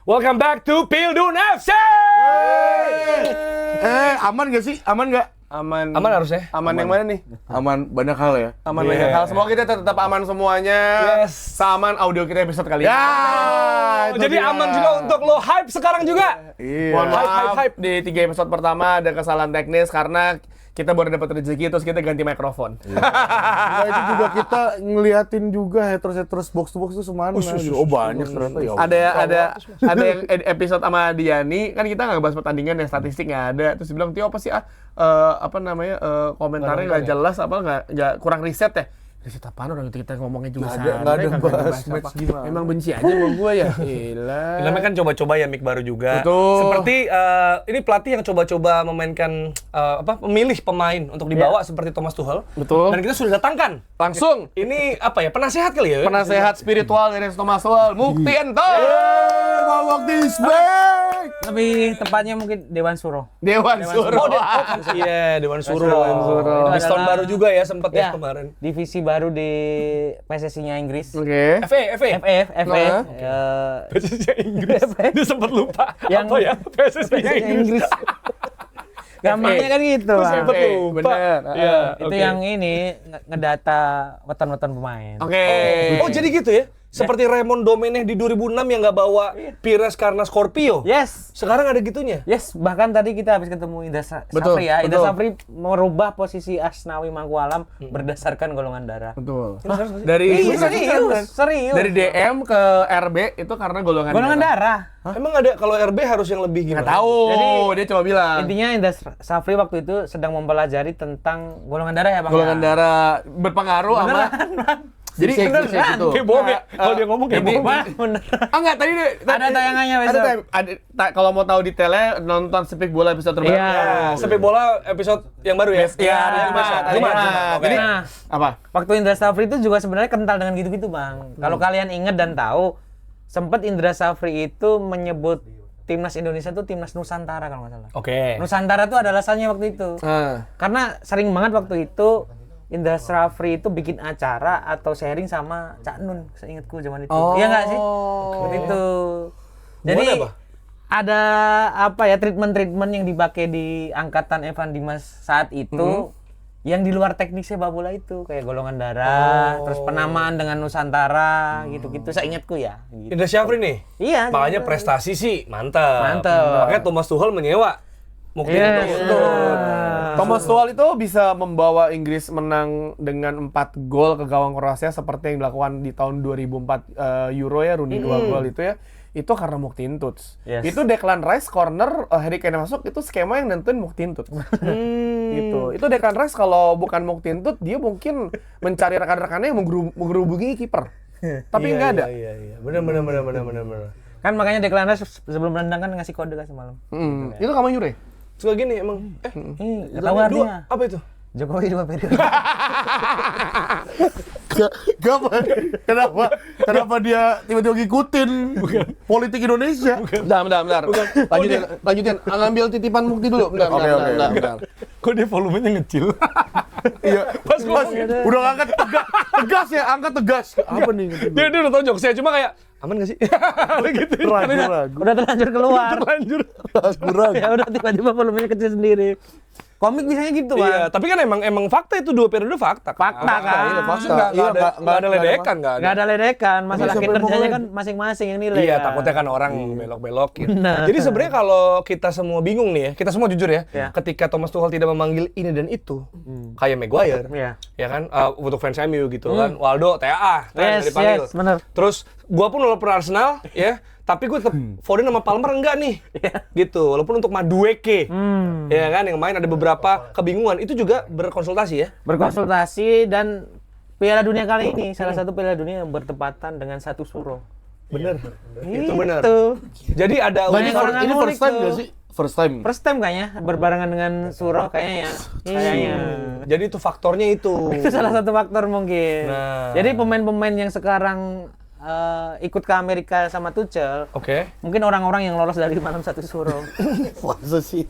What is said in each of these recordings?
Welcome back to Pildun FC. Aman gak sih? Aman gak? Aman harusnya. Aman yang mana nih? Aman banyak hal ya. Aman banyak hal. Semoga kita tetap aman semuanya. Yes. Sama audio kita episode kali ini. itu Jadi dia. aman juga untuk lo hype sekarang juga. Iya. Mohon maaf, Hype. di 3 episode pertama ada kesalahan teknis karena kita baru dapat rezeki terus kita ganti mikrofon. Nah, itu juga kita ngeliatin juga haters box to box itu semana. Oh banyak ternyata ya. ada yang episode sama Diani kan kita nggak bahas pertandingan ya, statistik nggak ada, terus dia bilang Tio apa sih komentarnya nggak jelas apa nggak kurang riset ya. Riset apaan, orang itu kita ngomongnya juga Nggak ada kagak bahas dibahas match apa. gimana. Emang benci aja sama gue ya. Gila. Namanya kan coba-coba ya, mic baru juga. Betul. Seperti ini pelatih yang coba-coba memainkan memilih pemain untuk dibawa seperti Thomas Tuchel. Betul. Dan kita sudah datangkan. Langsung Ini apa ya? Penasehat kali ya? penasehat spiritual dari Thomas Tuchel, Muktiento. Waktu is back. Lebih tepatnya mungkin Dewan Suro. Dewan Suro. Iya, Dewan Suro. Suro. Habis tahun Adalah- baru juga ya sempat ya Ya, kemarin. divisi baru di PSSI-nya Inggris. Oke. FA. FA. PSSI Inggris. Dia sempat lupa. Yang- Apa ya? PSSI PSSI Inggris. Gampangnya kan gitu, Terus Bang. sempat lupa. bener. Iya, Itu oke. yang ini ngedata weton-weton pemain. Oke. Oh, jadi gitu ya? Seperti Raymond Domenech di 2006 yang nggak bawa Pires karena Scorpio. Yes. Sekarang ada gitunya. Yes, bahkan tadi kita habis ketemu Indra Betul, Safri ya. Indra betul. Safri merubah posisi Asnawi Mangkualam berdasarkan golongan darah. Betul. Dari Serius. dari DM ke RB itu karena golongan darah. Emang ada kalau RB harus yang lebih Nggak gimana? tahu. Jadi, Dia coba bilang. Intinya Indra Safri waktu itu sedang mempelajari tentang golongan darah ya, Bang. Golongan ya? darah berpengaruh sama. Jadi Beneran. Kayak bohong ya? Kalau dia ngomong kayak bohong. Bener. Enggak, tadi Ada tayangannya besok. Kalau mau tahu detailnya nonton Speak Bola episode terbaru. Iya. Nah, sepak bola episode yang baru ya? Iya, hari Jumat. Jumat. Oke. Jadi Nah, apa? waktu Indra Safri itu juga sebenarnya kental dengan gitu-gitu, Bang. Kalau kalian ingat dan tahu, sempat Indra Safri itu menyebut timnas Indonesia itu timnas Nusantara kalau nggak salah. Oke. Nusantara itu ada alasannya waktu itu. Karena sering banget waktu itu Indra Safri itu bikin acara atau sharing sama Cak Nun, seingatku zaman itu. Iya nggak sih? Seperti itu. Jadi Hubungannya apa? ada apa ya, treatment yang dipakai di angkatan Evan Dimas saat itu yang di luar teknik sepak bola itu kayak golongan darah, terus penamaan dengan Nusantara gitu-gitu, seingatku ya. Gitu. Indra Syafri nih. Iya. Makanya gitu. prestasi sih mantap. Mantap. Makanya Thomas Tuchel menyewa Iya, Muktiento. Thomas Tuchel itu bisa membawa Inggris menang dengan 4 gol ke gawang Kroasia seperti yang dilakukan di tahun 2004 Euro ya, Rooney 2 gol itu ya. Itu karena Muktiento. Yes. Itu Declan Rice corner, Harry Kane masuk, itu skema yang nentuin Muktiento. Gitu. Itu Declan Rice kalau bukan Muktiento, dia mungkin mencari rekan-rekannya yang mengerubungi kiper. Tapi nggak ada. Iya. Benar. Kan makanya Declan Rice sebelum menendang kan ngasih kode kan semalam. Itu kamu nyuri? Suka gini emang. Nggak tahu dua, artinya. apa itu? Jokowi 2 periode. Kenapa dia tiba-tiba ngikutin politik Indonesia? Bentar. Lanjutin. Ngambil titipan Mukti dulu. Bentar. Kok dia volumenya ngecil? Iya. Pas udah angkat tegas ya, angkat tegas. Apa nih? Dia udah tahu jokes saya, cuma kayak aman gak sih? Gitu. Ragu. Udah terlanjur keluar. Terlanjur. Ragu. Ya udah tiba-tiba volumenya kecil sendiri. Komik bisanya gitu, Bang. Iya, tapi kan emang fakta itu 2 periode fakta. Fakta kan. Iya, fakta. Nggak Iya, ada ledekan, nggak Nggak ada ledekan, masalah Siapa yang kinerjanya ngomongin? kan masing-masing yang nilai. Iya, kan. takutnya kan orang belok-belokin. Benar. Jadi sebenarnya kalau kita semua bingung nih ya, kita semua jujur ya, Iya. ketika Thomas Tuchel tidak memanggil ini dan itu, kayak Maguire, Iya. ya kan, untuk fans MU gitu kan, Waldo, TAA, Yes, dipanggil. yes, benar. Terus gua pun walaupun Arsenal, ya, tapi gue tetap Foden sama Palmer enggak nih, gitu. Walaupun untuk Madueke, ya kan, yang main ada beberapa kebingungan, itu juga berkonsultasi ya. Berkonsultasi dan Piala Dunia kali ini salah satu Piala Dunia yang bertepatan dengan satu suro. Bener, itu bener. Itu. Jadi ada Banyak orang Ini ngulik first time tuh. nggak sih? First time. First time kayaknya berbarengan dengan suro kayaknya ya. Kayaknya. Jadi itu faktornya itu. Itu salah satu faktor mungkin. Nah. Jadi pemain-pemain yang sekarang ikut ke Amerika sama Tuchel, Oke. mungkin orang-orang yang lolos dari malam satu suro. Masa sih?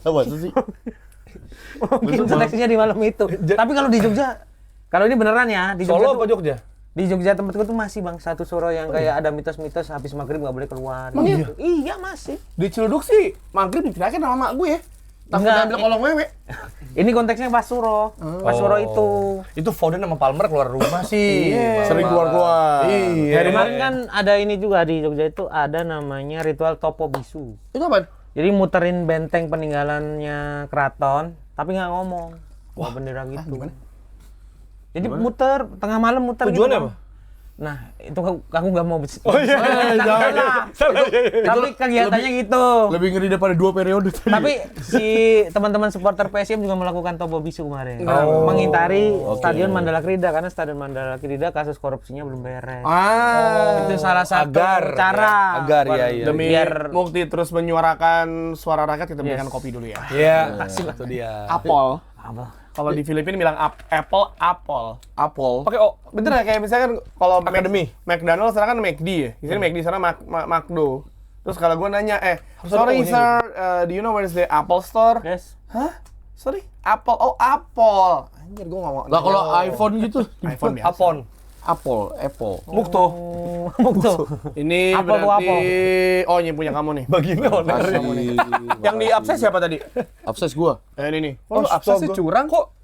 Mungkin seleksinya di malam itu. Tapi kalau di Jogja, kalau ini beneran ya, di Solo Jogja apa tuh Jogja? Di Jogja tempatku tuh masih Bang, satu suro yang kayak ada mitos-mitos habis maghrib nggak boleh keluar. Emang gitu. Iya masih. Di Ciledug sih maghrib diteriakin sama mak gue ya. Takut Enggak, diambil kolong wewe. Ini konteksnya pas suro. Pas suro itu. Itu Foden sama Palmer keluar rumah sih. Sering keluar-keluar. Iya. Kemarin kan ada ini juga di Jogja itu ada namanya ritual Topo Bisu. Itu apa? Jadi muterin benteng peninggalannya keraton, tapi nggak ngomong. Wah bendera gitu. Jadi muter tengah malam muter. Tujuannya gitu, apa? Bang. Nah itu aku nggak mau. Oh iya, Salah. Tapi kegiatannya gitu. Lebih ngeri daripada 2 periode tadi. Tapi si teman-teman supporter PSM juga melakukan Topo Bisu kemarin. Mengitari Stadion Mandala Krida karena Stadion Mandala Krida kasus korupsinya belum beres. Ah, Itu salah satu Agar, cara. agar ya, iya. demi Biar- Mukti terus menyuarakan suara rakyat, kita berikan kopi dulu ya. Iya, itu dia. Apple. Apa? Kalau di Filipina bilang apple. Apple. Pakai O. Bener ya, kayak misalkan kalau Academy. McDonald's sekarang kan McD ya. Di sini McD, sana McDo. Terus kalau gue nanya, Harus sorry ada O-nya sir, do you know where is the Apple store? Yes. Hah? Sorry? Apple. Oh, Apple. Anjir, gue ngomong. Lah kalau iPhone gitu, iPhone biasa. Apon. Apple. Mukto. Mukto. Ini Apple tuh berarti... Apple. Oh, ini punya kamu nih. Baginya owner. Yang di abses siapa tadi? Abses gua. Ini nih. Oh, absesnya curang kok.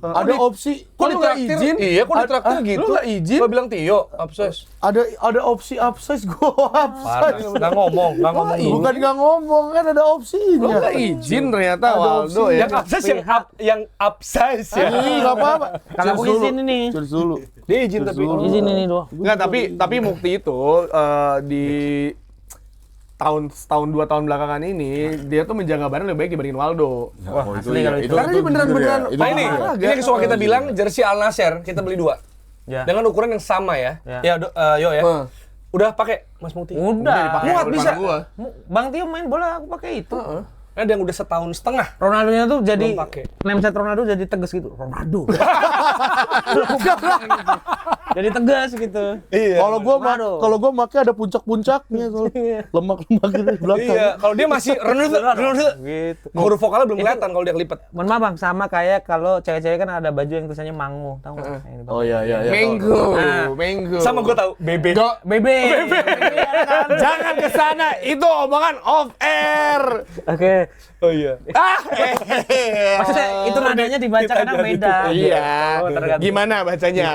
Ada opsi. Kok Kok nggak ditraktir? izin? Iya, kok ditraktir gitu? Lu nggak izin? Gua bilang Tio, abses. Ada opsi abses gua Parah. abses. Nggak ngomong dulu. Bukan nggak ngomong kan ada Lu opsinya. nggak izin ternyata Ada Waldo opsi. ya. Yang abses yang abses ya. Nggak apa-apa. Kalau aku Cheers dulu. izin ini. Cheers dulu. Dia izin tapi. Izin ini doang. Enggak, tapi Mukti itu di tahun 2 tahun belakangan ini dia tuh menjaga badan lebih baik dibandingin Waldo. Wah, asli kalau itu. Karena ini beneran-beneran. Nah ini yang suka kita bilang jersey Al Nassr kita beli 2 Ya. dengan ukuran yang sama ya. Ya. Ya, Yo ya. Heeh. Udah pakai Mas Mukti. Udah. Muat bisa. Bang Tio main bola aku pakai itu. Ada yang udah setahun setengah. Ronaldonya tuh jadi Belum pakai. nameset Ronaldo jadi tegas gitu. Ronaldo. Jadi tegas gitu. Iya. Kalau gua make ada puncak-puncaknya soalnya. Lemak-lemak gitu di belakang. Iya, kalau dia masih renut Gitu. huruf vokalnya belum kelihatan kalau dia kelipet. Mohon maaf Bang, sama kayak kalau cewek-cewek kan ada baju yang tulisannya mango, tahu nggak? Nah, ini, Bang. Oh iya. Mango, Nah. mango. Sama gue tahu, Bebe. Bebe. Jangan ke sana, itu omongan off air. Oke. Oh iya. Maksudnya itu nadanya dibaca kadang beda. Iya. Oh, tergantung. Gimana bacanya?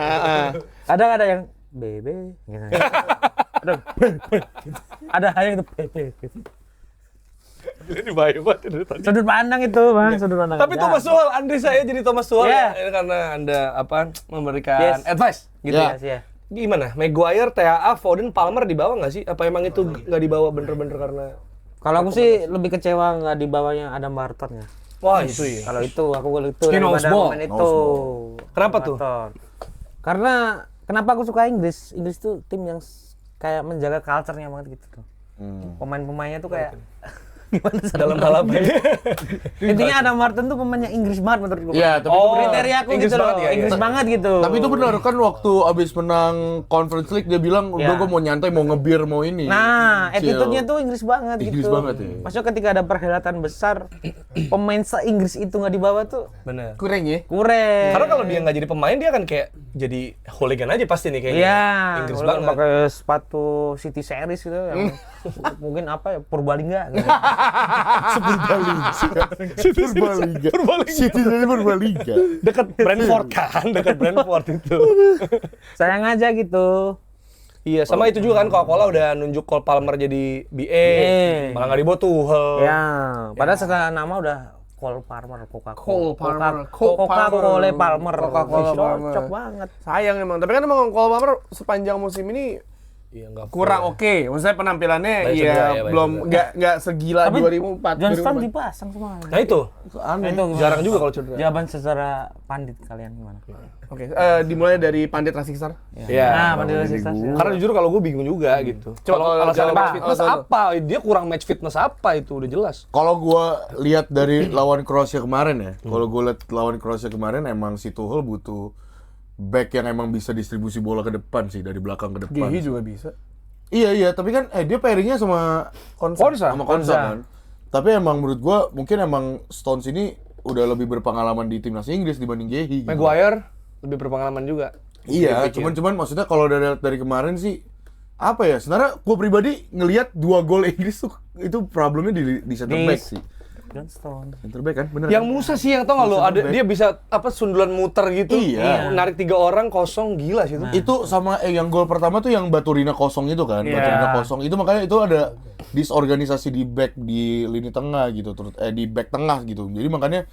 Kadang ada yang bebe gitu. Ada yang itu bebe gitu. Ini bahaya banget dari tadi. Sudut pandang itu, Bang, sudut pandang. Tapi aja. Thomas Tuchel, Andri saya jadi Thomas Tuchel Iya. ya, karena Anda memberikan Yes. advice gitu Iya. ya. Ya. Gimana? Maguire, TAA, Foden, Palmer dibawa nggak sih? Apa emang itu nggak dibawa bener-bener karena Kalau aku sih lebih kecewa nggak dibawanya Adam Barton ya. wah itu ya. Kalau itu aku itu Skin daripada Osball. pemain itu. Kenapa tuh? Barton. Karena kenapa aku suka Inggris? Inggris tuh tim yang kayak menjaga culture-nya banget gitu tuh. Pemain-pemainnya tuh kayak gimana Dalam hal apa ya? intinya Adam Barton tuh pemainnya Inggris banget menurut gue. Iya, tapi Oh, kriteria aku Inggris gitu loh. banget ya, Inggris iya. banget gitu. Tapi itu benar kan waktu abis menang Conference League dia bilang udah Ya. gue mau nyantai mau ngebir mau ini. Nah, Chill. attitude-nya tuh Inggris banget Inggris gitu. banget ya. Maksudnya ketika ada perhelatan besar, pemain se-Inggris itu nggak dibawa tuh Bener. Kurang ya? kurang. Karena kalau dia nggak jadi pemain dia akan kayak jadi hooligan aja pasti nih kayaknya. Iya, Inggris kalau banget. pakai sepatu City Series gitu yang mungkin apa ya Purbalingga gitu. Purbalingga. City jadi Purbalingga. Dekat Brentford kan, dekat Brentford itu. Sayang aja gitu. Iya, sama itu juga kan Coca-Cola udah nunjuk Cole Palmer jadi BA, malah nggak dibawa Tuchel. Ya, padahal setelah nama udah Cole Palmer, Cole Palmer. Coca-Cola Palmer. Coca-Cola Palmer. Cocok banget. Sayang emang. Tapi kan emang Cole Palmer sepanjang musim ini Iya, nggak kurang oke. Maksudnya penampilannya Banyak ya cedera ya, banyak belum cedera. nggak segila Tapi 2004. John Stones 2004. dipasang semua. Nah itu Aneh. Itu jarang juga kalau cedera. jawaban secara pandit kalian gimana? Oke, dimulai dari Pandit Rasikar. Iya. Nah, pandit sisa. Karena jujur kalau gue bingung juga gitu. Coba Kalau kalau alasan jawab match apa? fitness Alasan apa? Dia kurang match fitness apa itu udah jelas. Kalau gua lihat dari lawan Kroasia kemarin ya, kalau gua lihat lawan Kroasia kemarin emang si Tuchel butuh back yang emang bisa distribusi bola ke depan sih dari belakang ke depan. Gihi juga bisa. Iya, tapi kan dia pairingnya sama Konsa. sama Konsa kan. Tapi emang menurut gua mungkin emang Stones ini udah lebih berpengalaman di timnas Inggris dibanding Gehi. Gitu. Maguire lebih berpengalaman juga. Iya, cuman maksudnya kalau dari kemarin sih apa ya? Sebenarnya gue pribadi ngelihat 2 gol Inggris tuh itu problemnya di center back sih. Johnston. Center back kan, bener. Yang kan? Musa sih yang tau nggak lo, ada dia bisa apa sundulan muter gitu, Iya. narik 3 orang kosong, gila sih itu. Itu sama yang gol pertama tuh yang Baturina kosong itu kan, Baturina kosong itu makanya itu ada disorganisasi di back di lini tengah gitu, terus di back tengah gitu. Jadi makanya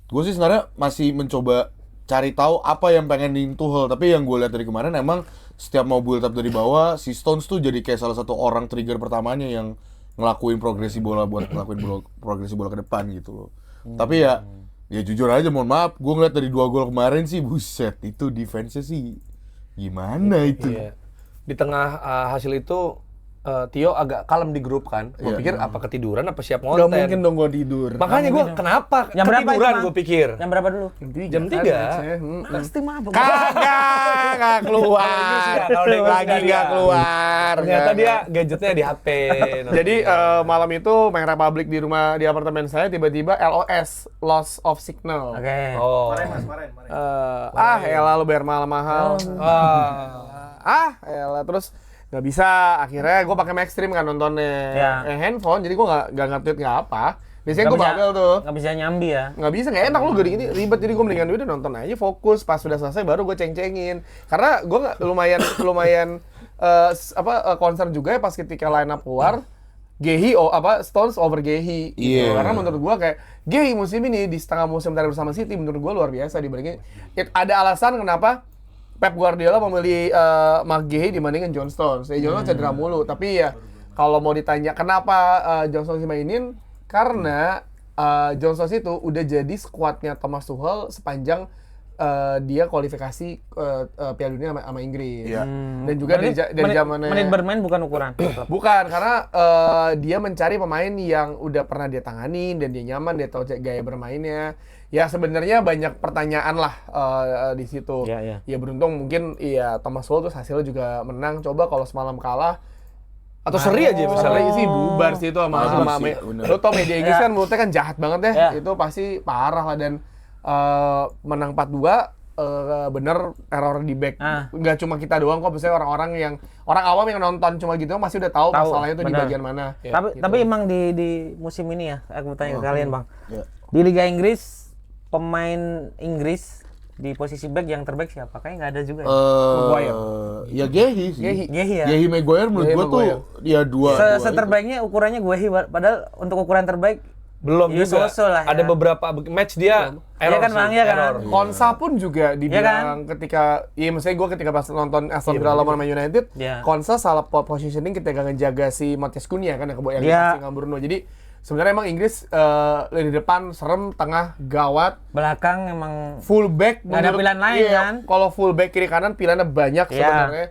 gue sih sebenarnya masih mencoba cari tahu apa yang pengen di Tuchel, tapi yang gue lihat dari kemarin emang setiap mau build up dari bawah, si Stones tuh jadi kayak salah satu orang trigger pertamanya yang ngelakuin progresi bola progresi bola ke depan gitu loh. Tapi ya jujur aja mohon maaf, gue ngeliat dari 2 gol kemarin sih buset, itu defense-nya sih gimana itu. Iya. Di tengah hasil itu Tio agak kalem di grup kan. Gue pikir apa ketiduran apa siap Nggak ngonten. mungkin dong gue tidur. Makanya gue kenapa Jam berapa itu, ketiduran Bang? gue pikir. Jam berapa dulu? Jam 3. Pasti mabuk. Kagak keluar. Lagi nggak keluar. Ternyata dia gadgetnya di HP. Jadi malam itu main Republic di rumah di apartemen saya tiba-tiba LOS, loss of signal. Oke. Oh. Elah lu bayar mahal-mahal. Elah terus nggak bisa. Akhirnya gue pakai Maxstream kan nontonnya. Ya. Handphone, jadi gue nggak nge-tweet nggak apa. Biasanya gue babel tuh. Nggak bisa nyambi ya. Nggak bisa, nggak enak lu gini ribet, jadi gue mendingan udah nonton aja fokus, pas sudah selesai baru gue ceng-cengin karena gue lumayan concern juga ya pas ketika line up keluar Gehi Stones over Gehi gitu. Iya. Karena menurut gue kayak Gehi musim ini di setengah musim terakhir bersama City menurut gue luar biasa dibandingin ada alasan kenapa Pep Guardiola memilih Mark Gehi dibandingin John Stones. John Stones cedera mulu, tapi ya kalau mau ditanya kenapa John Stones dimainin, karena John Stones itu udah jadi skuadnya Thomas Tuchel sepanjang dia kualifikasi Piala Dunia sama Inggris. Iya. Dan juga dari zamannya menit bermain bukan ukuran. bukan, karena dia mencari pemain yang udah pernah dia tanganin dan dia nyaman, dia tahu gaya bermainnya. Ya sebenarnya banyak pertanyaan lah di situ. Iya. Ya beruntung mungkin ya Thomas Tuchel terus hasilnya juga menang. Coba kalau semalam kalah Atau seri aja misalnya. sih bubar sih itu sama sih, bener. lo tau media Inggris kan mulutnya kan jahat banget ya. Ya. Itu pasti parah lah dan menang 4-2 bener error di back. Nggak cuma kita doang kok, biasanya orang awam yang nonton cuma gitu masih udah tahu masalahnya itu di bener. bagian mana. Tapi emang di musim ini ya, aku mau tanya ke kalian Bang. Ya. Di Liga Inggris, pemain Inggris di posisi back yang terbaik siapa? Kayaknya nggak ada juga. Maguire. Ya Gehi sih. Gehi ya. Gehi Maguire menurut gua tuh ya dua. Seterbaiknya ukurannya Gehi, padahal untuk ukuran terbaik Belum ya, juga. so-so lah ya. Ada beberapa match dia error kan, sih, Bang, ya kan? error. Konsa pun juga dibilang Iya ketika, iya maksudnya gue ketika pas nonton Aston Villa lawan Man United, Iya. Konsa salah positioning ketika ngejaga si Matheus Cunha kan yang Iya. dikasih sama Bruno. Jadi sebenarnya emang Inggris di depan serem, tengah gawat, belakang emang fullback Nggak ada pilihan lain, kan? Kalau fullback kiri kanan pilihannya banyak Iya. sebenarnya.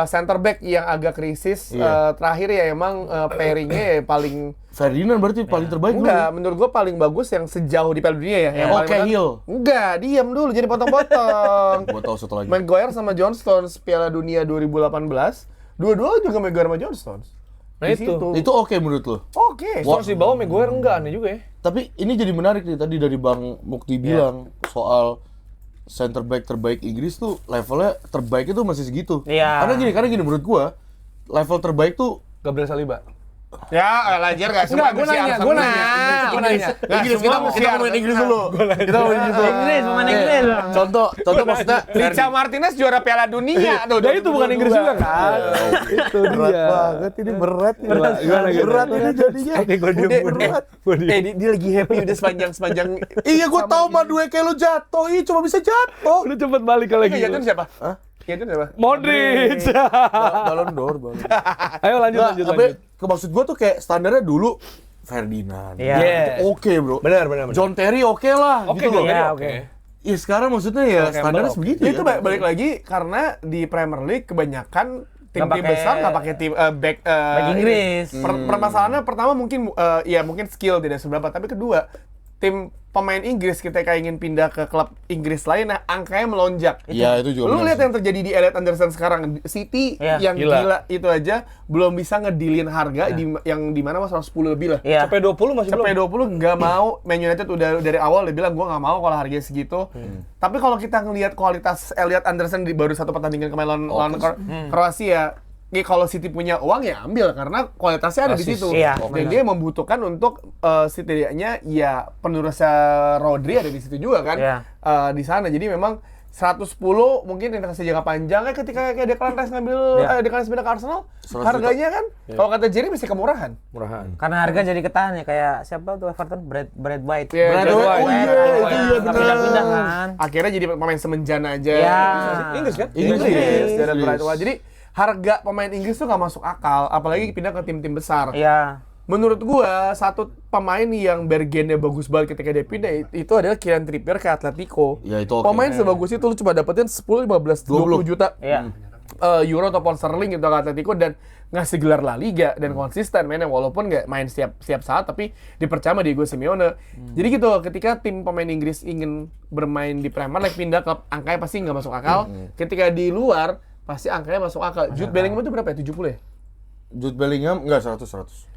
Center back yang agak krisis terakhir ya emang pairingnya ya paling Ferdinand berarti paling terbaik dulu. enggak, menurut gua paling bagus yang sejauh di Piala Dunia ya. Yang paling Oke, menang- Hill. Enggak, diam dulu jadi potong-potong. Gua tahu satu lagi. Maguire sama John Stones Piala Dunia 2018, dua-dua juga Maguire sama John Stones. Nah, Di itu. situ. Itu oke menurut lo. Oke. Stones di bawah Maguire enggak, aneh juga ya. Tapi ini jadi menarik nih tadi dari Bang Mukti bilang soal center back terbaik Inggris tuh levelnya terbaik itu masih segitu. Iya. Karena gini menurut gua level terbaik tuh Gabriel Saliba. Ya, lajar gak semua Enggak, gua nanya. Nggak Inggris, semua kita ngomongin Inggris dulu. Kita ngomongin Inggris dulu. Inggris, pemain Inggris. Contoh maksudnya Licha Martinez juara Piala Dunia. Nah, itu bukan Inggris juga kan? Itu berat dia. banget ini berat ini jadinya. Dia lagi happy udah sepanjang. Iya gua tahu Madueke lo jatuh, cuma bisa jatuh. Udah cepet balik lagi. Jatuh siapa? Hah? Jatuh siapa? Modric. Balon d'Or. Ayo lanjut. Tapi maksud gua tuh kayak standarnya dulu Ferdinand. Iya. Itu oke, Bro. Benar. John Terry oke lah Oke gitu loh. Iya, oke. Ya sekarang maksudnya ya Campbell standarnya oke. sebegitu Ya ya. itu balik lagi karena di Premier League kebanyakan tim-tim Nggak pakai- besar nggak pakai tim back Inggris. Permasalahannya pertama mungkin ya mungkin skill tidak seberapa, tapi kedua tim pemain Inggris ketika ingin pindah ke klub Inggris lain, nah angkanya melonjak. Iya, itu juga Lu benar lihat sih. yang terjadi di Elliot Anderson sekarang, City Iya. yang Gila. gila itu aja belum bisa ngedilin harga yang di mana mas 110 lebih lah. Iya. Sampai 20 masih Sampai belum. 20 nggak mau. Man United udah dari awal udah bilang gua nggak mau kalau harganya segitu. Tapi kalau kita ngelihat kualitas Elliot Anderson di baru satu pertandingan kemarin lawan Kroasia, ya kalau City punya uang ya ambil karena kualitasnya ada di Asis. situ. Iya, Dan dia membutuhkan untuk setidaknya ya penerusnya Rodri ada di situ juga kan. Iya. Di sana. Jadi memang 110 mungkin investasi jangka panjang ketika kayak Declan Rice ngambil Declan Rice pindah ke Arsenal, 100 harganya kan kalau kata Jerry masih kemurahan. Murahan. Karena harga jadi ketahan ya, kayak siapa tuh Everton, Brad White. Iya, Brad White. Oh iya, itu iya Nggak benar. pindah-pindah kan. Akhirnya jadi pemain semenjana aja. Iya. Inggris kan? Inggris. Dan Inggris. Bright White. Jadi harga pemain Inggris tuh nggak masuk akal, apalagi pindah ke tim-tim besar. Iya. Menurut gua satu pemain yang bergennya bagus banget ketika dia pindah itu adalah Kieran Trippier ke Atletico. Ya, itu oke. Pemain sebagus itu lu cuma dapetin 10, 15, 20 juta Iya. euro atau pound sterling gitu ke Atletico dan ngasih gelar La Liga dan konsisten mainnya walaupun nggak main setiap saat tapi dipercaya sama Diego Simeone. Jadi gitu ketika tim pemain Inggris ingin bermain di Premier League pindah ke angkanya pasti nggak masuk akal. Ketika di luar pasti angkanya masuk akal. Jude Bellingham itu berapa ya? 70 ya? Jude Bellingham enggak 100.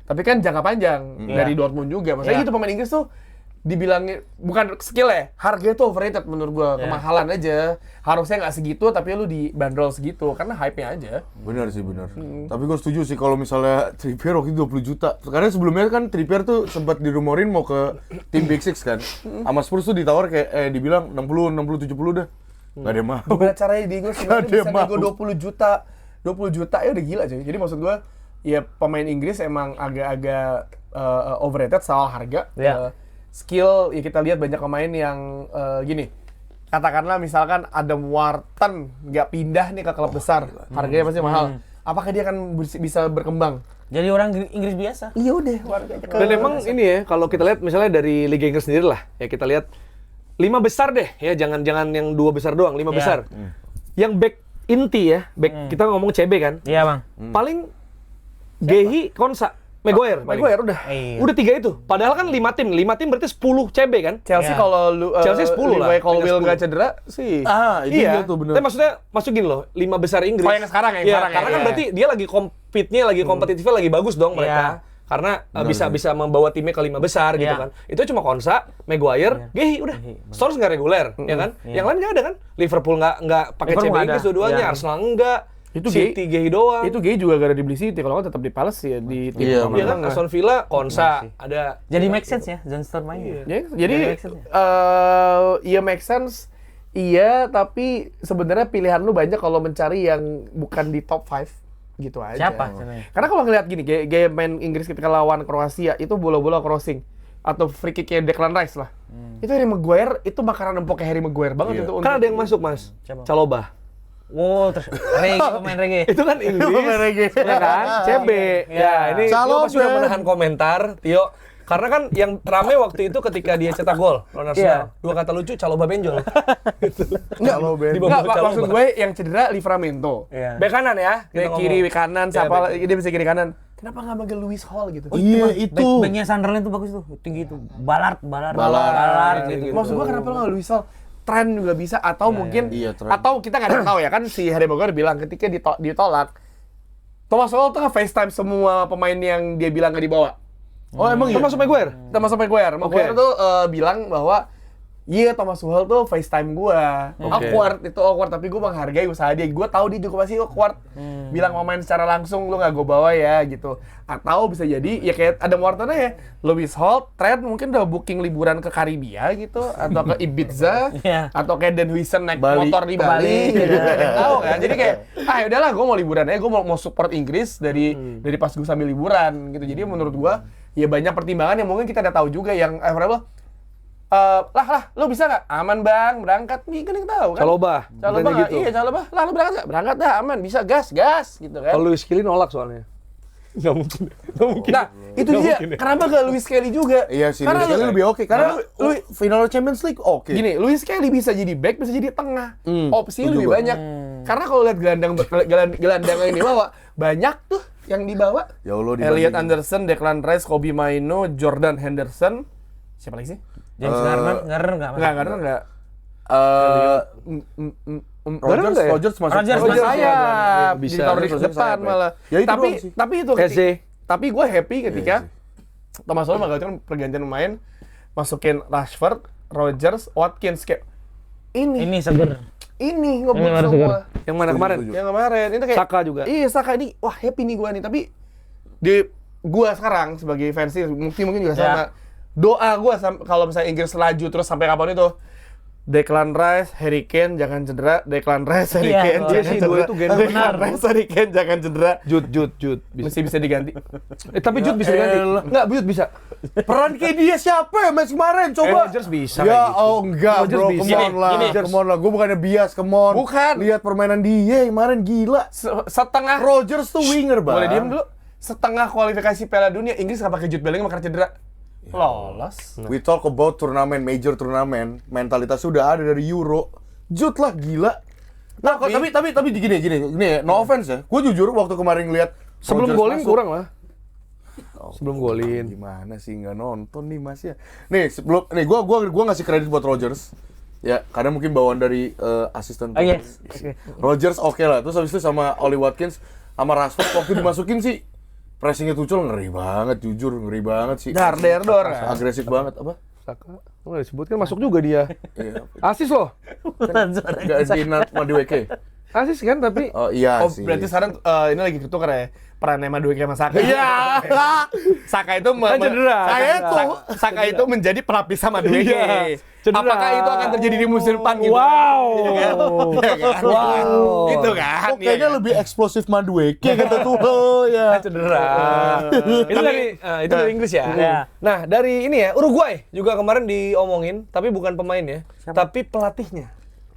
Tapi kan jangka panjang dari Dortmund juga. Maksudnya Iya. gitu pemain Inggris tuh dibilangin bukan skill ya, harganya tuh overrated menurut gua, kemahalan aja. Harusnya nggak segitu tapi lu dibanderol segitu karena hype-nya aja. Benar sih, benar. Tapi gue setuju sih kalau misalnya Trippier waktu itu 20 juta. Karena sebelumnya kan Trippier tuh sempat dirumorin mau ke tim Big Six kan. Sama Spurs tuh ditawar kayak dibilang 60, 70 dah. Nggak ada yang mau. Gimana caranya Diego Simeone Ada yang bisa nego mau. 20 juta? 20 juta ya udah gila cuy. Jadi maksud gua ya pemain Inggris emang agak-agak overrated soal harga. Iya. Skill ya kita lihat banyak pemain yang gini. Katakanlah misalkan Adam Wharton nggak pindah nih ke klub besar, harganya pasti mahal. Apakah dia akan bisa berkembang? Jadi orang Inggris biasa. Iya udah warga Dan emang ini ya, kalau kita lihat misalnya dari Liga Inggris sendiri lah, ya kita lihat 5 besar deh, ya jangan yang 2 besar doang, 5 Iya. besar. Yang back inti ya, back kita ngomong CB kan, Iya, Bang. paling Gehi, Konsa, Maguire. paling. Maguire udah. Iya. Udah 3 itu. Padahal kan 5 tim berarti 10 CB kan? Chelsea Iya. kalau Chelsea 10 lah. Levi Colwill Pindah 10. nggak cedera sih. Itu Iya, dia tuh benar. tapi maksudnya masuk gini loh, 5 besar Inggris. Oh, yang sekarang ya, yang Iya, sekarang ya, karena kan iya. berarti dia lagi compete-nya, lagi kompetitifnya lagi bagus dong mereka. Karena bisa membawa timnya ke 5 besar gitu Iya. kan. Itu cuma Konsa, Maguire, Gehi udah. Stones nggak reguler, ya kan? Yang lain nggak ada kan? Liverpool nggak pakai Liverpool CB nggak Inggris ada. dua-duanya, Iya. Arsenal enggak. Itu City Gehi doang. Itu Gay juga gara dibeli City, kalau nggak tetap di Palace ya di tim Iya, nomor Iya kan? tengah. Aston Villa, Konsa, ada. Jadi make sense ya, John Stones main. Ya, Jadi jadi make sense ya? iya make sense. Iya, tapi sebenarnya pilihan lu banyak kalau mencari yang bukan di top 5 gitu aja. Siapa sebenarnya? Karena kalau ngeliat gini, gaya main Inggris ketika lawan Kroasia itu bola-bola crossing atau free kick kayak Declan Rice lah. Itu Harry Maguire, itu makanan empuk kayak Harry Maguire banget itu. Kan ada yang masuk, Mas. Siapa? Calobah. Wow, terus pemain reggae. Itu kan Inggris, ya kan? CB. Ya, ini Tio Calobah. pasti udah menahan komentar, Tio. Karena kan yang rame waktu itu ketika dia cetak gol lawan Arsenal. Iya. 2 kata lucu, Calobah benjol. Enggak, Di bawah enggak, Calobah. maksud gue yang cedera Livramento. Iya. Bek kanan ya. kita Bek ngomong. kiri, bek kanan, Ya, siapa bek lagi dia bisa kiri kanan. Kenapa nggak manggil Lewis Hall gitu? Iya, itu. Backnya Sunderland tuh bagus tuh, tinggi tuh. Ballard gitu. Maksud gua kenapa lo nggak Lewis Hall? Tren juga bisa atau mungkin Iya, Trent. atau kita nggak ada yang tahu ya kan si Harry Maguire bilang ketika ditolak Thomas Tuchel tuh nge-FaceTime semua pemain yang dia bilang nggak dibawa. Oh, emang iya? Termasuk Maguire. Thomas Maguire. Maguire Oke. tuh bilang bahwa iya Thomas Tuchel tuh FaceTime gua. Awkward, itu awkward tapi gua menghargai usaha dia. Gua tahu dia juga pasti awkward. Bilang mau main secara langsung lu nggak gua bawa ya gitu. Atau bisa jadi ya kayak ada Wharton ya. Lewis Hall, Trent mungkin udah booking liburan ke Karibia gitu atau ke Ibiza Iya. atau kayak Dan Huijsen naik Bali. motor di Ke Bali Bali. gitu. Nggak ada yang tahu kan. Jadi kayak ya udahlah gua mau liburan aja, gua mau support Inggris dari pas gua sambil liburan gitu. Jadi menurut gua ya banyak pertimbangan yang mungkin kita udah tahu juga yang variable. Lu bisa nggak? Aman bang, berangkat nih kan yang tahu kan. Calobah. Calobah Bukannya nggak? gitu. Iya Calobah. Lah lu berangkat nggak? Berangkat dah, aman, bisa gas gitu kan. Kalau Luis Kelly nolak soalnya. Nggak mungkin. Nggak mungkin. Nah, itu Nggak dia. mungkin ya. Kenapa gak Luis Kelly juga? Iya sih, Karena Luis Kelly lebih oke. Karena lu final Champions League oke. gini, Luis Kelly bisa jadi back, bisa jadi tengah. Opsinya itu lebih juga. banyak. Karena kalau lihat gelandang yang dibawa, banyak tuh yang dibawa. Ya Allah, Elliot dibanding. Anderson, Declan Rice, Kobe Mainoo, Jordan Henderson. Siapa lagi sih? James Garner nggak masuk. Enggak. Garner nggak ya? Rodgers masuk. Rodgers Rodgers masuk. sayap, Bisa. ditaruh di Rodgers depan sayap, ya. malah. Ya, itu doang sih. Tapi itu Eze. tapi gue happy ketika Thomas Tuchel menggantikan pergantian pemain, masukin Rashford, Rodgers, Watkins kayak Ini seger. ini ngebut baru semua. Yang mana kemarin? Yang kemarin itu kayak Saka juga. Iya, Saka ini wah happy nih gua nih, tapi di gua sekarang sebagai fans mungkin juga sama. Doa gua kalau misalnya Inggris laju terus sampai kapan itu Declan Rice, Harry Kane jangan cedera, Declan Rice, Harry Iya, Kane iya jangan sih, cedera. dua itu gen Declan Rice, Harry Kane jangan cedera. Jut. Bisa diganti. Tapi Jut bisa diganti. Enggak, Jut bisa. Peran kayak dia siapa ya match kemarin? Coba. Rodgers bisa Ya, kayak gitu. oh enggak Rodgers bro, bisa. come on lah. Gini. Come on lah, gue bukannya bias, come on. Bukan. Lihat permainan dia kemarin gila. Setengah Rodgers tuh winger, Bang. boleh diem dulu. Setengah kualifikasi Piala Dunia Inggris nggak pakai Jude Bellingham karena cedera. Lolos. We talk about turnamen, major turnamen, mentalitas sudah ada dari Euro. Jut lah gila. Nah, tapi gini ya, no offense ya. Gue jujur waktu kemarin ngeliat Sebelum Rodgers golin masuk, kurang lah. Sebelum golin. Gimana sih nggak nonton nih Mas ya? Nih, gua ngasih kredit buat Rodgers. Ya, karena mungkin bawaan dari asisten. Oh, yes. Oke. Rodgers oke lah. Terus habis itu sama Oli Watkins sama Rashford waktu dimasukin sih pressingnya Tuchel ngeri banget, jujur ngeri banget sih. Dor. Agresif banget apa? Saka. Nggak disebut kan masuk juga dia. Iya. Asis loh. Enggak Dinat Madueke. Asis kan tapi Oh iya Oh, sih. berarti sekarang ini lagi ketukar ya perannya Madueke sama Saka. Iya. Saka itu Kan cedera. Saka itu menjadi pelapis sama Madueke. Iya, cedera. Apakah itu akan terjadi di musim depan gitu? Wow. Iya kan? Wow. Itu kan. Kok kayaknya lebih eksplosif Madueke kata Tuchel ya. Cedera. Itu dari Inggris ya. Iya. Nah, dari ini ya, Uruguay juga kemarin diomongin, tapi bukan pemain ya, tapi pelatihnya.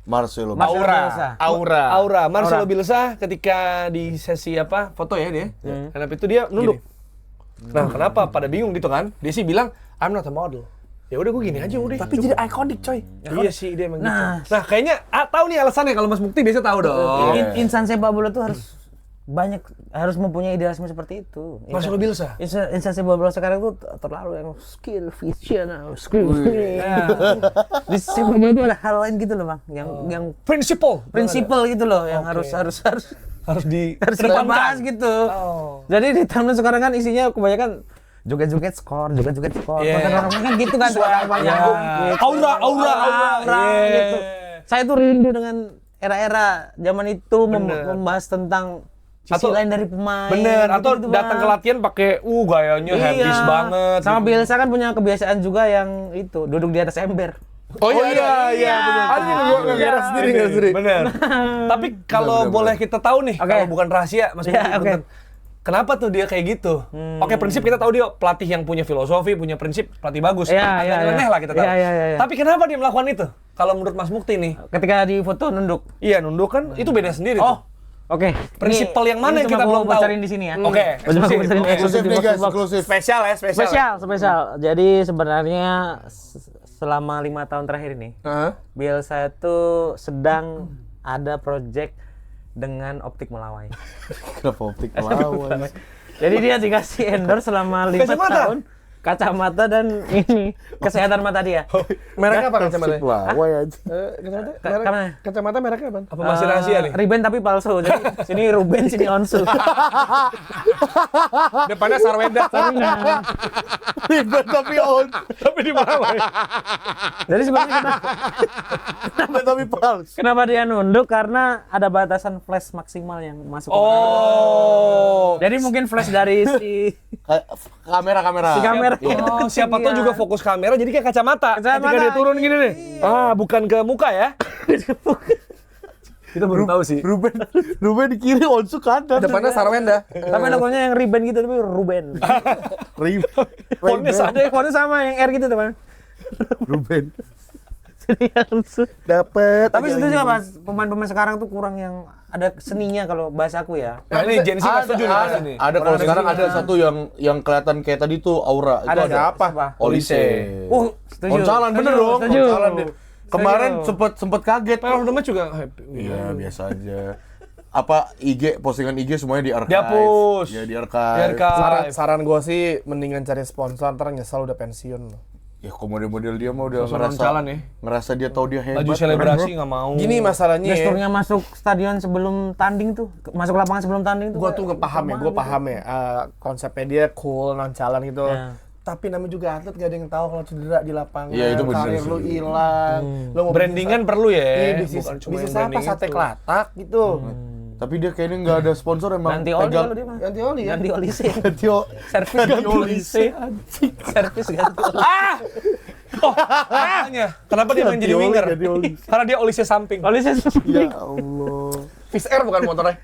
Marcelo. Aura. Marcelo Bielsa ketika di sesi foto ya dia. Karena itu dia nunduk. Nah, kenapa pada bingung gitu kan? Dia sih bilang, I'm not a model. Ya udah gue gini aja udah. Tapi jadi ikonik coy. Iya sih dia emang Nah. gitu. Nah, kayaknya tahu nih alasannya kalau Mas Mukti biasa tahu dong. Insan sepak bola tuh harus mempunyai idealisme seperti itu. Marcelo Bielsa. Insan sepak bola sekarang tuh terlalu yang skill, vision, di sepak bola itu ada hal lain gitu loh bang, yang Prinsipal gitu loh, yang Oke. harus harus kita bahas gitu. Oh. Jadi di tahun sekarang kan isinya kebanyakan joget-joget skor. Yeah. Konten-konten kan gitu kan suara banyak. Yeah. Gitu. Aura. Yeah. Gitu. Saya tuh rindu dengan era-era zaman itu Bener. membahas tentang sisi lain dari pemain. Bener, atau gitu-gitu, datang Bang. ke latihan pakai gayanya habis banget. Sama gitu. Bielsa kan punya kebiasaan juga yang itu, duduk di atas ember. Oh iya. Ada juga ngegarap sendiri. Bener. Tapi kalau boleh kita tahu nih, Oke. kalau bukan rahasia, Mas Ya, Mukti, oke. punten. Kenapa tuh dia kayak gitu? Oke, prinsip kita tahu dia pelatih yang punya filosofi, punya prinsip, pelatih bagus. Iya, iya, Agak nyeleneh iya. lah kita tahu. Iya. Tapi kenapa dia melakukan itu? Kalau menurut Mas Mukti nih. Ketika di foto nunduk. Iya, nunduk kan itu beda sendiri Oh, tuh. oke. Prinsipal yang mana yang Ini kita cuma belum gua tahu? bocorin di sini ya. Oke, Cuma eksklusif. bocorin Oke. Eksklusif nih guys, eksklusif. Spesial. Spesial. Jadi sebenarnya selama 5 tahun terakhir ini, Bielsa itu sedang ada project dengan Optik Melawai. Kenapa optik melawan? Jadi dia dikasih endorse selama 5 Kacamata? tahun. Kacamata dan ini kesehatan mata dia. Mereknya apa kacamata? Melawai aja. Kacamata mereknya apa? Apa masih rahasia nih? Riben tapi palsu. Jadi sini Ruben, sini Onsu. Depannya Sarwenda. Ribet tapi on. Tapi di mana? Jadi sebenarnya Ribet tapi pals. kenapa dia nunduk? Karena ada batasan flash maksimal yang masuk. Oh. Jadi mungkin flash dari si Kamera. Si kamera. Oh, siapa tahu Iya. juga fokus kamera jadi kayak kacamata. Kacamata. Ketika dia turun gini nih. Bukan ke muka ya. Kita baru tahu sih. Ruben di kiri, Onsu kanan. Depannya Sarwenda. Tapi logonya yang Riben gitu tapi Ruben. Fontnya sama. Fontnya sama yang R gitu teman. Ruben. Sini Onsu. Dapat. Tapi setuju nggak Mas? Pemain-pemain sekarang tuh kurang yang ada seninya kalau bahasa aku ya. Nah, ini Gen Z nggak setuju nih Mas ini. Ada kalau sekarang ada satu yang kelihatan kayak tadi tuh aura. Itu Ada ada siapa? Olise. Setuju. Oncalan bener Setuju, dong. setuju. Oncalan dia. Kemarin Setuju. sempet kaget. Player of the match juga happy. Iya, biasa aja. Apa postingan IG semuanya di archive. Dihapus. Ya di archive. Saran gue sih mendingan cari sponsor, ntar nyesel udah pensiun loh. Ya kok model-model dia mah udah Susunan jalan ya. ngerasa dia tahu dia hebat. Baju selebrasi nggak mau. Gini masalahnya ya. Gesturnya masuk stadion sebelum tanding tuh, masuk lapangan sebelum tanding tuh. Gue tuh paham ya, gue paham ya. Konsepnya dia cool, noncalan gitu. Ya. Tapi namanya juga atlet gak ada yang tahu kalau cedera di lapangan. Iya, itu bener karir sih. lu hilang. Lu mau Brandingan perlu ya. Iya, bisnis apa branding sate itu. kelatak gitu. Tapi dia kayaknya nggak ada sponsor emang. Ganti oli pegang- kalau dia mah. Ganti oli ya. Ganti oli sih. Ganti oli. Servis ganti oli sih. Servis ganti oli. Oh, makanya. Kenapa dia main jadi winger? Karena dia olisnya samping. Oli sih. Ya Allah. Fish Air bukan motornya.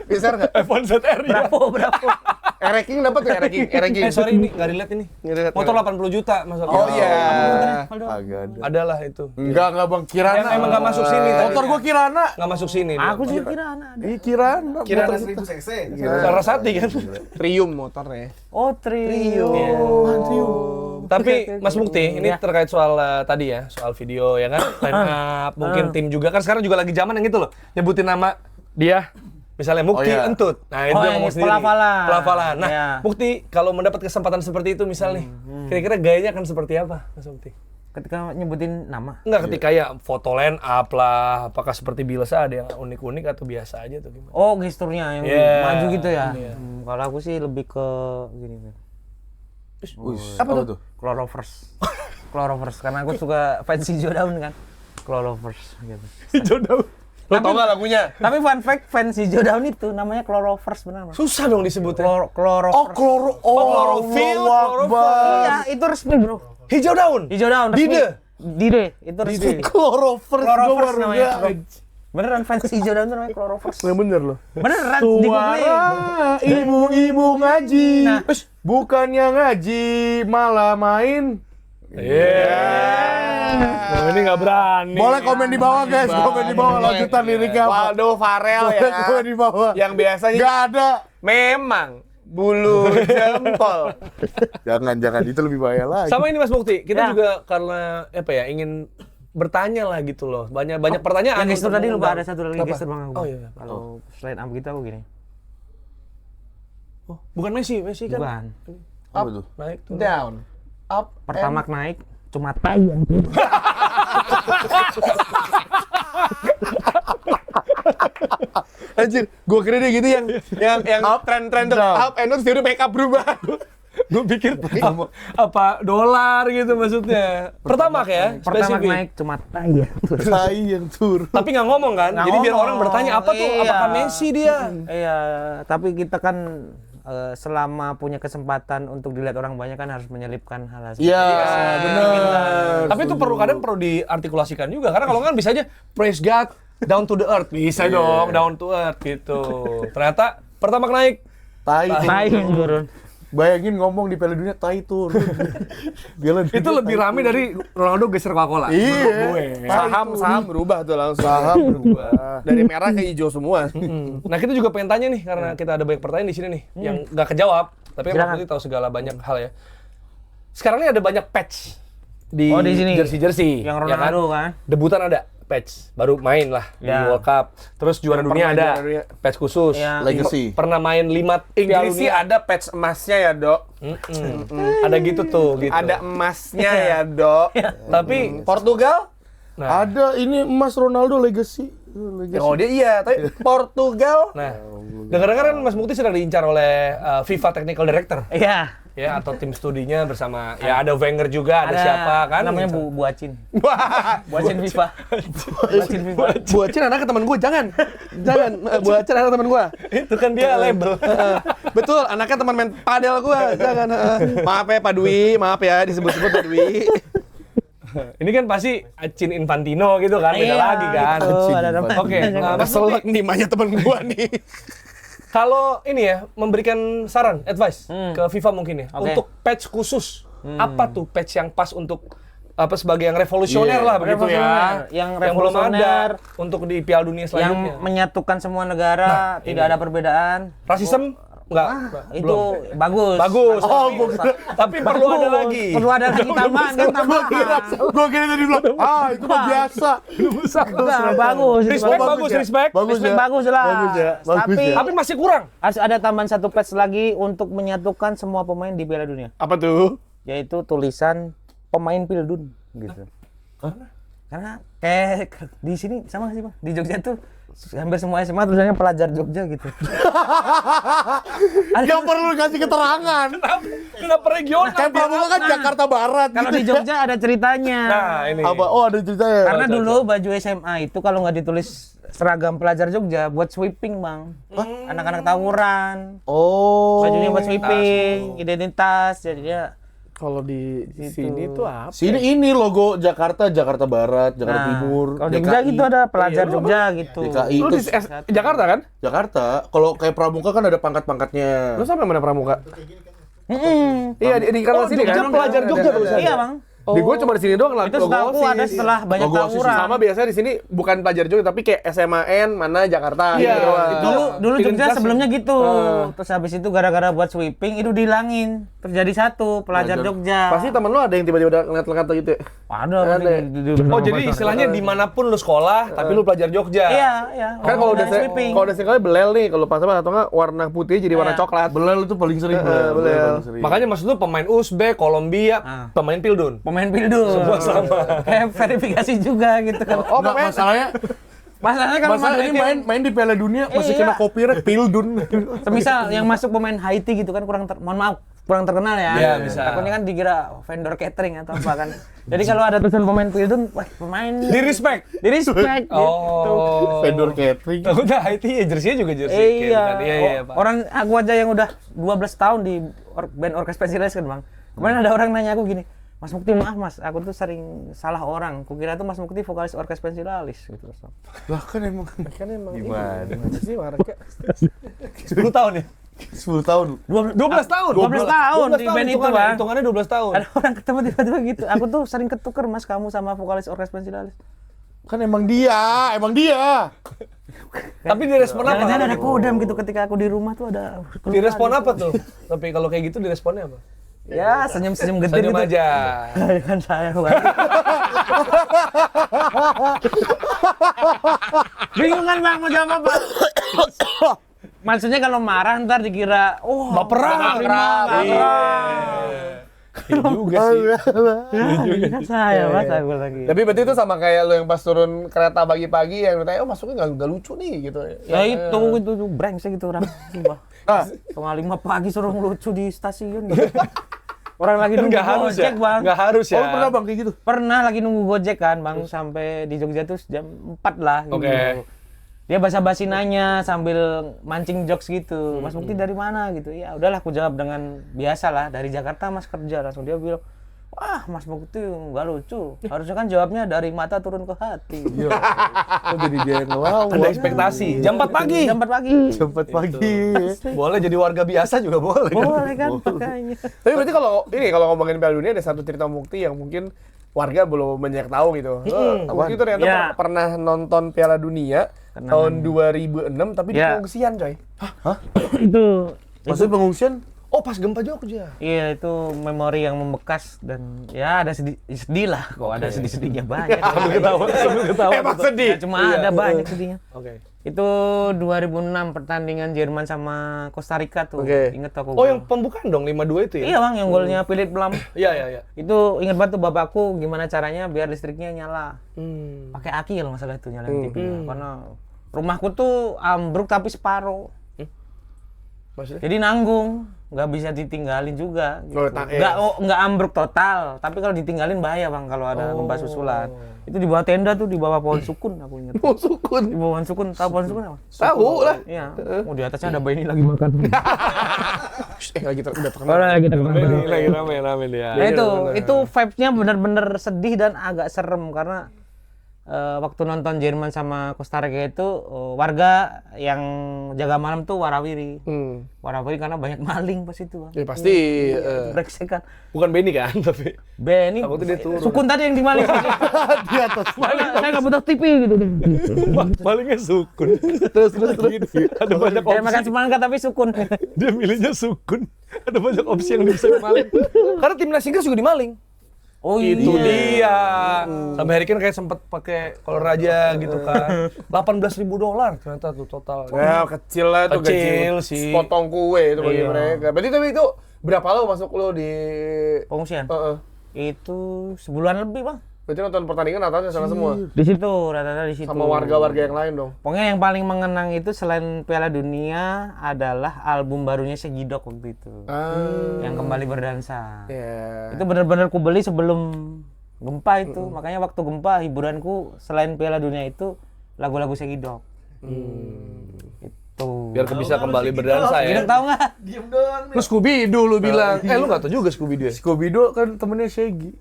Fish Air nggak? F1 ZR ya. Berapa? Ereking dapat tuh Ereking. Sorry ini nggak relate ini. Motor 80 juta maksudnya. Oh iya. Agak ada. Adalah itu. Enggak Bang, Kirana. Yang emang nggak masuk sini tadi. Motor gua Kirana. Nggak masuk sini. dia. Aku sih kira anak ada. Ih, Kirana. Kirana motor kita. cc. Larasati kan. Trium motornya. Oh, Trio. Tapi Mas Mukti, ini Ya. terkait soal tadi ya, soal video ya kan, line up, mungkin tim juga kan sekarang juga lagi zaman yang gitu loh, nyebutin nama dia, misalnya Mukti Oh, iya. Entut, nah itu Oh, dia yang ngomong sendiri. pelafalan. Pelafalan. Nah, Iya. Mukti kalau mendapat kesempatan seperti itu misal nih, kira-kira gayanya akan seperti apa, Mas Mukti? Ketika nyebutin nama. Enggak ketika ya foto line up lah, apakah seperti biasa ada yang unik-unik atau biasa aja atau gimana? Oh, gesturnya yang Iya. maju gitu ya. Iya. Kalau aku sih lebih ke gini. Wih, Apa tuh? Clorovers. Clorovers karena aku suka fans hijau daun kan. Clorovers gitu. Hijau daun. Lo tau gak lagunya? Tapi fun fact fans hijau daun itu namanya Clorovers benar. Mas. Susah dong disebutnya. Clorovers. Klorofil, klorofil. Iya, itu resmi, Bro. Hijau daun. Hijau daun resmi. Dide. Dide, itu resmi. Clorovers. Clorovers namanya. Beneran fans hijau daun itu namanya Clorovers. Yang bener loh. Beneran di googling. Suara ibu-ibu ngaji. Nah. Bukannya ngaji, malah main. Oh, ini nggak berani. Boleh komen di bawah guys, komen di bawah lanjutan liriknya apa. Waldo Farel Boleh ya. komen di bawah. Yang biasanya Nggak ada. memang bulu jempol. Jangan itu lebih bahaya lagi. Sama ini Mas Mukti, kita Ya. juga karena apa ya ingin bertanya lah gitu loh. Banyak pertanyaan. Yang gestur untuk tadi lupa mengundang. ada satu lagi Apa? gestur Bang aku. Oh iya. Kalau selain up gitu aku gini. Oh, bukan Messi kan. Bukan. Apa tuh? Naik tuh. Down. Up. Pertama naik cuma tai yang Anjir, gua kira dia gitu yang tren tuh down. up and terus dia udah make up berubah. Gue pikir apa dolar gitu maksudnya. Pertama ya, pertama spesifik. naik cuma tai yang Tai yang turun. Tapi nggak ngomong kan. Nggak Jadi biar ngomong. orang bertanya apa tuh? Iya. Apakah Messi dia? Iya, tapi kita kan selama punya kesempatan untuk dilihat orang banyak kan harus menyelipkan hal-hal seperti Iya, itu. benar. Tapi itu perlu diartikulasikan juga karena kalau kan bisa aja praise God down to the earth bisa dong down to earth gitu. Ternyata pertama naik Tai turun. Tai yang turun. Bayangin ngomong di Piala Dunia tai turun. Piala Dunia itu lebih rame dari Ronaldo geser Coca-Cola. Iya. Saham berubah tuh langsung. Saham berubah. Dari merah ke hijau semua. Nah kita juga pengen tanya nih karena kita ada banyak pertanyaan di sini nih yang nggak kejawab. Tapi kan Silakan. Mas Putih tahu segala banyak hal ya. Sekarang ini ada banyak patch di Oh, di sini. jersey-jersey. Yang ya Ronaldo kan? Debutan ada patch, baru main lah di Ya. World Cup. Terus juara dunia Pernah ada juara dunia. patch khusus. Ya. Legacy. Pernah main 5 Piala Inggris sih Dunia. ada patch emasnya ya, Dok. Ada gitu tuh gitu. Ada emasnya ya, Dok. Tapi Portugal? nah, Ada ini emas Ronaldo legacy. Legacy. Oh, dia iya, tapi Portugal nah dengar-dengar kan Mas Mukti sedang diincar oleh FIFA Technical Director Iya. ya atau tim studinya bersama ya ada Wenger juga, ada siapa kan? Namanya Buacin. Buacin FIFA. Buacin FIFA. Buacin anaknya teman gue, jangan. Buacin anak teman gue. Itu kan dia label. Betul, anaknya teman main padel gue, jangan. Maaf ya Pak Dwi, maaf ya disebut-sebut Pak Dwi. Ini kan pasti Acin Infantino gitu kan, beda Iya, lagi kan. itu ada namanya. Oke, nah, Mas Mukti, Keselak nih banyak teman gue nih. kalau ini ya memberikan saran, advice ke FIFA mungkin ya Oke. untuk patch khusus. Apa tuh patch yang pas untuk apa sebagai yang revolusioner Iya. lah begitu ya. Revolusioner. Yang belum ada revolusioner. untuk di Piala Dunia Yang selanjutnya. menyatukan semua negara, tidak ada perbedaan. Rasisme enggak, Itu bagus. bagus. Oh, tapi, gua kira- tapi perlu ada lagi. Perlu ada lagi tambahan kan tambahan. Gua kira tadi bilang, itu mah biasa. Enggak, bagus. itu Respect bagus bagus, ya. respect. Bagus Respect ya. bagus lah. Bagus ya. Bagus Tapi ya. Tapi masih kurang. harus ada tambahan satu patch lagi untuk menyatukan semua pemain di Piala Dunia, Apa tuh? yaitu tulisan pemain Pildun gitu. Karena kayak di sini sama nggak sih Bang? Di Jogja tuh hampir semua SMA tulisannya pelajar Jogja gitu. Gak perlu kasih keterangan. Kenapa regional? Kayak Pramuka kan Jakarta Barat Kalau gitu di ya. Jogja ada ceritanya. Nah, ini. Apa? Oh, ada ceritanya. Karena dulu baju SMA itu kalau nggak ditulis seragam pelajar Jogja buat sweeping Bang. Anak-anak tawuran. Oh. Bajunya buat sweeping, identitas jadinya. Kalau di sini tuh apa? Sini ini logo Jakarta, Jakarta Barat, Jakarta Timur, Kalau di Jogja DKI. gitu ada pelajar Jogja gitu. DKI Lu itu di Jakarta kan? Jakarta. Kalau kayak Pramuka kan ada pangkat-pangkatnya. Lu sampai mana Pramuka? Iya, Iya di kanal sini kan? pelajar Jogja tulisannya. iya Bang. Di gua cuma di sini doang lah. Itu setahu aku ada setelah banyak Logo OSIS. tawuran. Sama biasanya di sini bukan pelajar Jogja tapi kayak SMAN mana Jakarta Iya, gitu doang. itu Dulu Jogja identitas sebelumnya gitu. Terus habis itu gara-gara buat sweeping itu dihilangin. Terus jadi satu pelajar Jogja. Pasti temen lu ada yang tiba-tiba udah ngeliat-ngeliat gitu ya? ada. Ada. Oh, jadi istilahnya dimanapun lu sekolah, tapi lu pelajar Jogja. Iya, iya. Kan kalau udah sweeping. kalau udah sekali belel nih kalau pas atau enggak warna putih jadi warna coklat. Belal itu paling sering. belal. paling sering. Makanya maksud lu pemain Uzbek, Kolombia, pemain Pildun. Pemain Pildun. Semua sama. Kayak verifikasi juga gitu kan. Oh, Nggak, pemain masalahnya Masalahnya kalau ini main di Piala Dunia masih kena copyright Pildun. semisal yang masuk pemain Haiti gitu kan mohon maaf kurang terkenal ya. Iya, bisa. Takutnya kan dikira vendor catering atau apa kan. Jadi kalau ada tulisan pemain Pildun, wah pemain Di respect. di respect gitu. Oh. Vendor catering. Udah IT ya jersey-nya juga jersey. Iya. Iya, Pak. Orang aku aja yang udah 12 tahun di band Orkes Spesialis kan, Bang. Kemarin ada orang nanya aku gini, Mas Mukti, maaf Mas, aku tuh sering salah orang. Kukira tuh Mas Mukti vokalis Orkes Spesialis gitu. Lah kan emang gimana? Sih warga. 10 tahun ya? 10 tahun. 12 tahun. 12 tahun di band itu, hitungannya, Bang. Hitungannya 12 tahun. Ada orang ketemu tiba-tiba gitu. Aku tuh sering ketuker Mas kamu sama vokalis Orkes Spesialis. Kan emang dia. Tapi direspon apa? Jangan-jangan ada kodam gitu ketika aku di rumah tuh ada. Direspon apa tuh? Tapi kalau kayak gitu diresponnya apa? Ya senyum-senyum gede Senyum gitu. aja. Kan saya Bang. Bingung kan Bang mau jawab apa? Maksudnya kalau marah ntar dikira Baperan. Iya juga sih. kan saya Mas aku lagi. Tapi berarti itu sama kayak lo yang pas turun kereta pagi-pagi yang tanya, oh masuknya nggak lucu nih gitu. Ya itu brengsek gitu orang. Sumpah. Setengah 5 pagi suruh ngelucu di stasiun gitu. Orang lagi nunggu Nggak harus ya? Gojek, Bang. Nggak harus ya? Oh, pernah Bang kayak gitu? Pernah lagi nunggu Gojek kan, Bang, sampai di Jogja tuh jam 4 lah gitu. Oke. Dia basa-basi nanya sambil mancing jokes gitu. Mas Mukti dari mana gitu. Ya udahlah aku jawab dengan biasa lah, dari Jakarta Mas kerja. Langsung dia bilang, "Wah, Mas Mukti nggak lucu. Harusnya kan jawabnya dari mata turun ke hati." Kok jadi dia yang ngelawan? Ada ekspektasi. Jam 4 pagi. Jam 4 pagi. Cepet pagi. Boleh jadi warga biasa juga boleh kan? Boleh kan makanya. Tapi berarti kalau ngomongin Piala Dunia ada satu cerita Mukti yang mungkin warga belum banyak tahu gitu. Mukti itu ternyata Ya. pernah nonton Piala Dunia tahun 2006 tapi di Ya. pengungsian coy. Itu Maksudnya pengungsian? Oh, pas gempa Jogja. iya itu memori yang membekas dan ya ada sedih lah kok ada sedih-sedihnya banyak. Sambil ketawa. Emang sedih. Ya, cuma ada banyak sedihnya. Oke. Itu 2006 pertandingan Jerman sama Costa Rica tuh. Oke. Ingat aku. Oh, yang pembukaan dong 5-2 itu ya? Iya Bang, yang golnya Philip Lahm. Iya, iya, iya. Itu ingat banget tuh bapakku gimana caranya biar listriknya nyala. Hmm. Pakai aki kalau masalah itu nyalain TV-nya. Karena rumahku tuh ambruk tapi separuh. Maksudnya? Jadi nanggung, nggak bisa ditinggalin juga. Gitu. Oh, Nggak ambruk total, tapi kalau ditinggalin bahaya Bang kalau ada gempa susulan. Itu di bawah tenda tuh, di bawah pohon sukun aku ingat. Oh, sukun. Di bawah pohon sukun, tahu pohon sukun apa? Tahu lah. Iya. Oh di atasnya ada bayi ini lagi makan. Lagi udah terkenal. lagi terkenal. Lagi rame dia. Nah itu vibes-nya bener-bener sedih dan agak serem karena waktu nonton Jerman sama Costa Rica itu warga yang jaga malam tuh warawiri. Warawiri karena banyak maling pas itu. Bang. Ya pasti. Brengsek kan. Bukan Benny kan, tapi Benny, Takutnya dia turun. sukun tadi yang dimaling. Di atas. Saya nggak butuh TV gitu. malingnya sukun. Terus ada banyak Kayak makan opsi. semangka tapi sukun. Dia milihnya sukun. Ada banyak opsi yang bisa dimaling. Karena timnas Inggris juga dimaling. Oh Itu dia. Sampai Harry Kane kayak sempet pakai kolor raja gitu kan. $18.000 ternyata tuh total. Ya kecil lah itu Kecil gaji sih. potong kue itu bagi Iya. mereka. Berarti tapi itu berapa lo masuk lo di Pengungsian. Itu sebulan lebih, Bang. Berarti nonton pertandingan rata-rata sana semua. Di situ, rata-rata di situ. Sama warga-warga yang lain dong. Pokoknya yang paling mengenang itu selain Piala Dunia adalah album barunya Segidok waktu itu. Yang kembali berdansa. Iya. Itu benar-benar ku beli sebelum gempa itu. Makanya waktu gempa hiburanku selain Piala Dunia itu lagu-lagu Segidok. Itu. Biar bisa kembali berdansa ya. Segidok tahu nggak? Lu Scooby-Doo lu bilang. Lu nggak tahu juga Scooby-Doo ya? Scooby-Doo kan temennya Shaggy.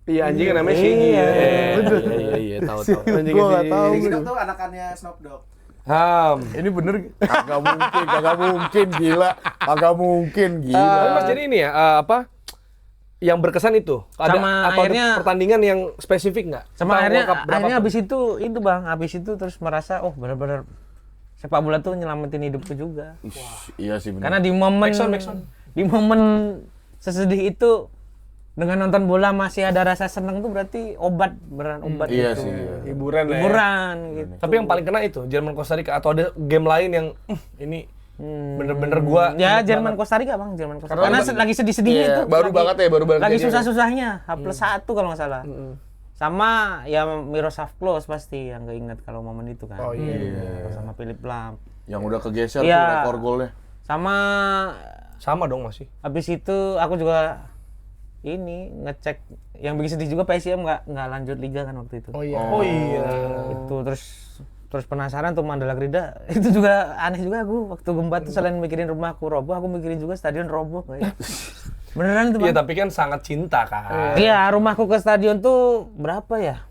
Iya anjing kan namanya Shaggy ya. Iya, tahu. Anjing Gua nggak tahu. Kita tuh anakannya Snoop Dogg. Ini bener? Kagak mungkin, gila. Kagak mungkin, gila. Tapi Mas jadi ini ya, apa yang berkesan itu? Sama atau akhirnya- ada pertandingan yang spesifik nggak? Sama Tahu akhirnya World Cup berapa akhirnya tuh? habis itu Bang, habis itu terus merasa benar-benar sepak bola tuh nyelamatin hidupku juga. Iya sih bener. Karena di momen Backsound. di momen sesedih itu dengan nonton bola masih ada rasa seneng tuh berarti beneran obat Iya gitu. sih. Iya. Hiburan lah ya. Hiburan gitu. Tapi yang paling kena itu Jerman Costa Rica atau ada game lain yang ini bener-bener gua Ya inget Jerman banget. Costa Rica Bang, Jerman Costa Rica. Karena Karena lagi sedih-sedihnya Iya, itu. baru banget Lagi kejadian. susah-susahnya, H+1 kalau nggak salah. Sama ya Miroslav Klose pasti yang keinget kalau momen itu kan. Oh iya. Sama Philip Lahm. Yang udah kegeser Iya. tuh rekor golnya. Sama dong masih. habis itu aku juga ini ngecek yang bikin sedih juga PSIM nggak lanjut liga kan waktu itu. Oh iya. Itu terus penasaran tuh Mandala Krida. Itu juga aneh juga aku waktu gempa tuh selain mikirin rumahku roboh, aku mikirin juga stadion roboh kayak. Beneran itu Iya, Bang. tapi kan sangat cinta kan. Iya, rumahku ke stadion tuh berapa ya?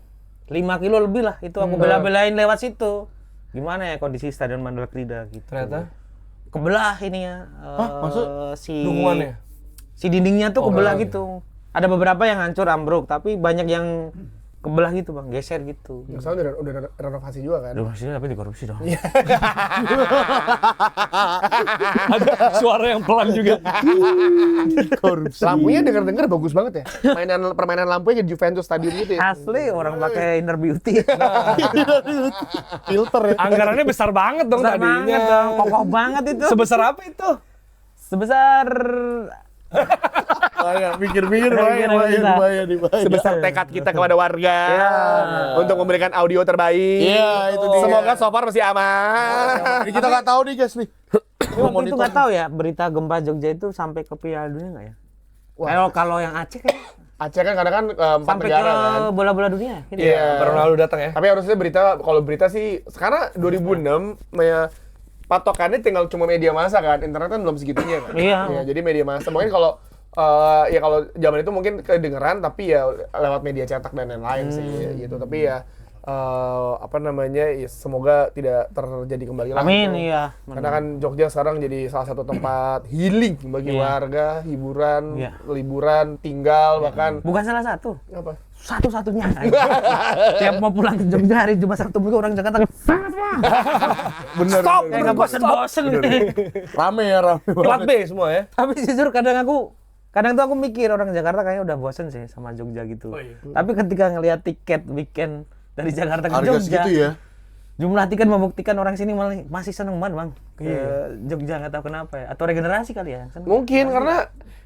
5 kilo lebih lah. Itu aku bela-belain lewat situ. Gimana ya kondisi stadion Mandala Krida gitu. Ternyata Kebelah ininya. maksud si dukungannya. si dindingnya tuh kebelah gitu. Ada beberapa yang hancur ambruk, tapi banyak yang kebelah gitu Bang, geser gitu. Nggak salah udah renovasi juga kan? Aduh, maksudnya tapi dikorupsi dong. Ada suara yang pelan juga. Lampunya denger-denger bagus banget ya. Permainan lampunya jadi Juventus Stadium gitu ya. Asli orang pakai inner beauty. Filter ya. Anggarannya besar banget dong Besar tadinya. banget dong, kokoh banget itu. Sebesar apa itu? Sebesar Bahaya, pikir-pikir bahaya. Sebesar tekad kita kepada warga untuk memberikan audio terbaik. Iya, itu dia. Semoga so far masih aman. Ini kita nggak tahu nih guys nih. waktu itu nggak tahu ya berita gempa Jogja itu sampai ke Piala Dunia nggak ya? Kalau yang Aceh kan Aceh kan kadang kan 4 sampai ke negara kan. bola-bola dunia. Gitu. Iya. Baru lalu datang ya. Tapi harusnya kalau berita sih sekarang 2006 patokannya tinggal cuma media massa kan, internet kan belum segitunya kan. Iya. Ya, jadi media massa mungkin kalau ya kalau zaman itu mungkin kedengeran tapi ya lewat media cetak dan lain-lain sih gitu. Tapi ya apa namanya ya, semoga tidak terjadi kembali lagi. Amin, gitu. iya. Karena kan Jogja sekarang jadi salah satu tempat healing bagi warga, hiburan, Iya. liburan, tinggal bahkan Bukan salah satu. apa? Satu-satunya. Tiap mau pulang ke Jogja hari Jumat Sabtu Minggu orang Jakarta sangat mah. Bener. Stop, kayak nggak bosen-bosen. Rame ya, rame. Plat B semua ya. Tapi jujur kadang tuh aku mikir orang Jakarta kayaknya udah bosen sih sama Jogja gitu. Tapi ketika ngelihat tiket weekend dari Jakarta ke Harga Jogja, segitu ya. jumlah tiket membuktikan orang sini masih seneng banget Bang. Ke Jogja nggak tahu kenapa ya. Atau regenerasi kali ya. Mungkin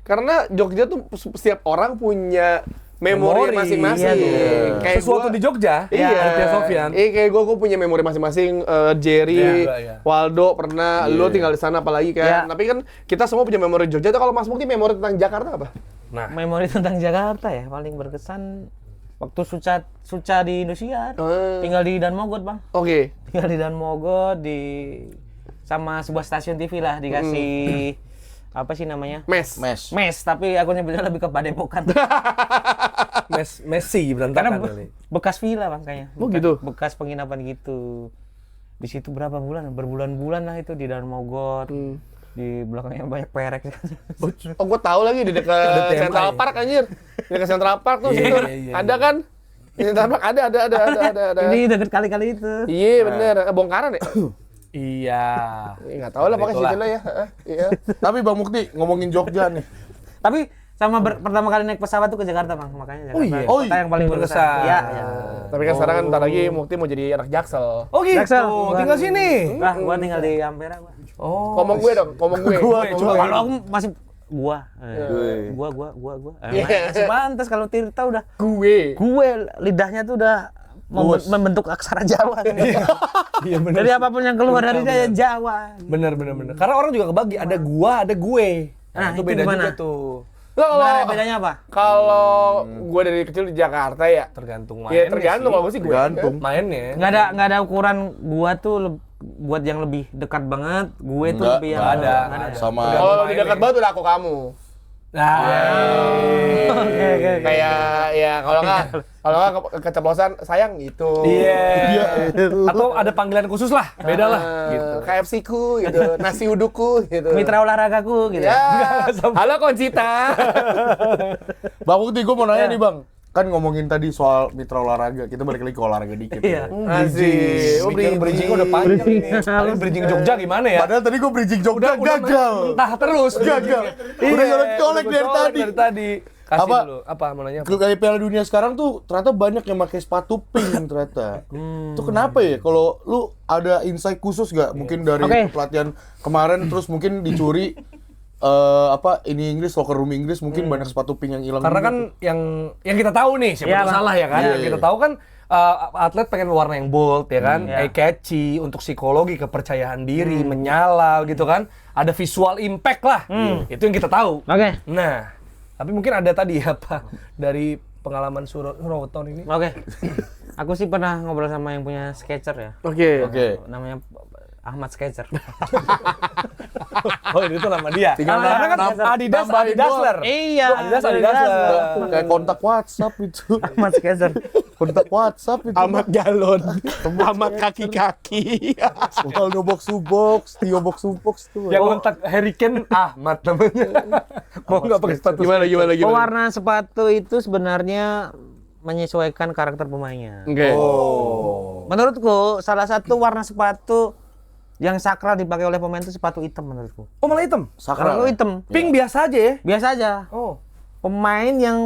karena Jogja tuh setiap orang punya memori masing-masing. Iya. Kayak Sesuatu di Jogja. Iya, Aditya Sofyan. kayak gue punya memori masing-masing. Jerry, Iya. Waldo pernah, lu tinggal di sana apalagi kan. Iya. Tapi kan kita semua punya memori Jogja. Tuh kalau Mas Mukti memori tentang Jakarta apa? Nah, Memori tentang Jakarta ya paling berkesan waktu Suca di Indosiar. Tinggal di Dan Mogot Bang. Oke. Tinggal di Dan Mogot sama sebuah stasiun TV lah dikasih apa sih namanya? Mes. Mes, tapi aku nyebutnya lebih ke Padepokan. Messi Karena berantakan kali. bekas villa Bang kayaknya. Oh, gitu? Bekas penginapan gitu. Di situ berapa bulan? Berbulan-bulan lah itu di Dan Mogot. Di belakangnya banyak perek. Oh, gue tahu lagi di dekat TMI. Central Park anjir. Di dekat Central Park tuh situ. Iya. Ada kan? Di Central Park ada. Ini deket kali-kali itu. Iya, bener. Bongkaran ya? Iya. Enggak tahu lah pokoknya situ lah ya. Iya. Tapi Bang Mukti ngomongin Jogja nih. Tapi sama pertama kali naik pesawat tuh ke Jakarta Bang, makanya Jakarta. iya? Oh, Kota yang paling berkesan. berkesan. Iya. Tapi kan sekarang kan ntar lagi Mukti mau jadi anak Jaksel. Oh gitu. Jaksel, Tinggal sini. Lah, gua tinggal di Ampera gua. Oh. Ngomong gue dong, ngomong gue. Coba Kalau aku masih gua. Gue. Masih pantas kalau Tirta udah Gue. lidahnya tuh udah membentuk aksara Jawa. Iya benar. Jadi apapun yang keluar dari dia Jawa. Bener. Karena orang juga kebagi, ada gua, ada gue. Nah, itu itu beda gimana? juga tuh. Sebenarnya bedanya apa? Kalau gue dari kecil di Jakarta ya, Tergantung ya mainnya tergantung sih. kalau gue sih gue. Tergantung. Mainnya. Nggak ada ukuran gua tuh buat yang lebih dekat banget. Gue tuh Nggak, lebih yang nggak ada. Sama Kalau di dekat banget udah kamu. Nah, Oke. Kayak ya kalau nggak keceplosan sayang gitu. iya. Atau ada panggilan khusus lah, beda lah gitu. KFC ku gitu, nasi udukku gitu. Mitra olahragaku gitu. Ya. Halo Concita. Bang Ukti, gue mau nanya nih Bang. Kan ngomongin tadi soal mitra olahraga, kita balik lagi ke olahraga dikit. Iya. Asik. Oh, Bridging udah panjang nih. Paling bridging Jogja gimana ya? Padahal tadi gue bridging Jogja gagal. Entah terus. Gagal. Iya, Udah colek dari tadi. Dari tadi. Kasih Apa? dulu. Apa mau nanya? Kayak Piala Dunia sekarang tuh ternyata banyak yang pakai sepatu pink ternyata. Itu kenapa ya? Kalau lu ada insight khusus nggak? Mungkin dari Oke. pelatihan kemarin terus mungkin dicuri ini Inggris, locker room Inggris mungkin banyak sepatu pink yang hilang. Karena juga kan tuh. yang kita tahu nih, siapa Iya, tahu Bang. salah ya kan? Iya, Yang kita iya. tahu kan atlet pengen warna yang bold ya kan, Iya. eye catchy untuk psikologi, kepercayaan diri, menyala gitu kan. Ada visual impact lah. Itu yang kita tahu. Oke. Nah, tapi mungkin ada tadi apa dari pengalaman Suroton ini. Oke. Aku sih pernah ngobrol sama yang punya Skechers ya. Oke. Oke. Namanya Ahmad Skechers. Oh, itu nama dia. Tinggal Karena kan nambah- Adidas, nambahin Adidasler. Iya. Adidasler. Kayak kontak WhatsApp itu. Ahmad Skechers. Kontak WhatsApp itu. Amat galon. Amat kaki-kaki. Ronaldo box to box, Tio box to box tuh. Yang kontak Harry Kane Ahmad namanya. Mau nggak pakai sepatu? Gimana? Pewarna sepatu itu sebenarnya menyesuaikan karakter pemainnya. Oke. Menurutku salah satu warna sepatu yang sakral dipakai oleh pemain itu sepatu hitam menurutku. Oh, malah hitam. Sakral. Kalau hitam Pink biasa aja ya. biasa aja. Oh. Pemain yang